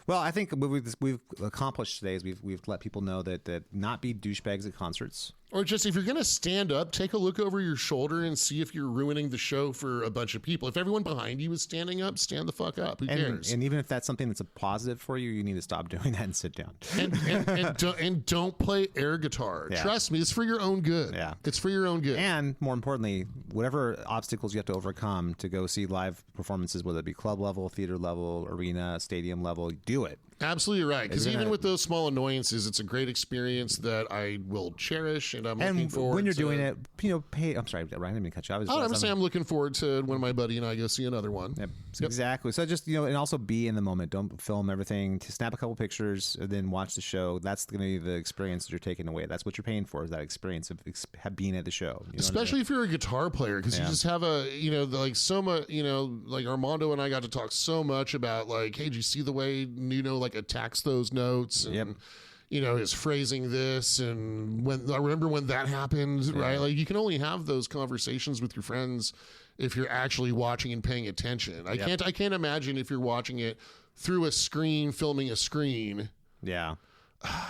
S2: Well, I think what we've accomplished today is we've let people know that not be douchebags at concerts.
S1: Or just if you're going to stand up, take a look over your shoulder and see if you're ruining the show for a bunch of people. If everyone behind you is standing up, stand the fuck up. Who cares?
S2: And even if that's something that's a positive for you, you need to stop doing that and sit down.
S1: And don't play air guitar. Yeah. Trust me, it's for your own good.
S2: Yeah.
S1: It's for your own good.
S2: And more importantly, whatever obstacles you have to overcome to go see live performances, whether it be club level, theater level, arena, stadium level, do it.
S1: Absolutely right. Because even with those small annoyances, it's a great experience that I will cherish, and I'm looking forward.
S2: When you're doing it, pay. I'm sorry, Ryan, I didn't mean to cut you off.
S1: I'm looking forward to when my buddy and I go see another one.
S2: Yep. Exactly. So just and also be in the moment. Don't film everything. Snap a couple pictures, and then watch the show. That's going to be the experience that you're taking away. That's what you're paying for, is that experience of being at the show.
S1: Especially if you're a guitar player, because you just have so much. Like Armando and I got to talk so much about like, hey, did you see the way Nuno attacks those notes? And, his phrasing this, and I remember when that happened, right? Like you can only have those conversations with your friends if you're actually watching and paying attention. I can't imagine if you're watching it through a screen, filming a screen.
S2: Yeah.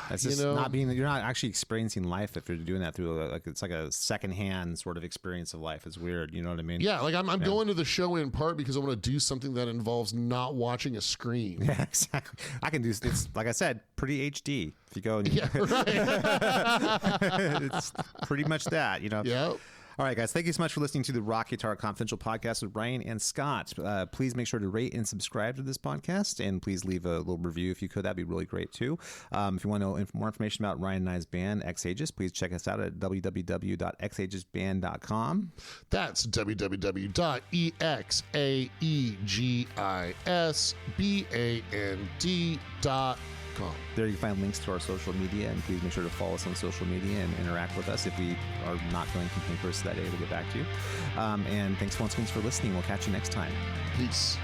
S2: That's just not being. You're not actually experiencing life if you're doing that through like it's like a secondhand sort of experience of life. It's weird. You know what I mean?
S1: Yeah, like I'm going to the show in part because I want to do something that involves not watching a screen.
S2: Yeah, exactly. I can do. It's like I said, pretty HD. If you go, and
S1: right.
S2: It's pretty much that. You know.
S1: Yep.
S2: All right, guys. Thank you so much for listening to the Rock Guitar Confidential podcast with Brian and Scott. Please make sure to rate and subscribe to this podcast, and please leave a little review if you could. That'd be really great too. If you want to know more information about Ryan and I's band, X Aegis, please check us out at www.xaegisband.com.
S1: That's www.exaegisband.com.
S2: There you can find links to our social media, and please make sure to follow us on social media and interact with us. If we are not feeling completely first that day, we'll get back to you. And thanks once again for listening. We'll catch you next time.
S1: Peace.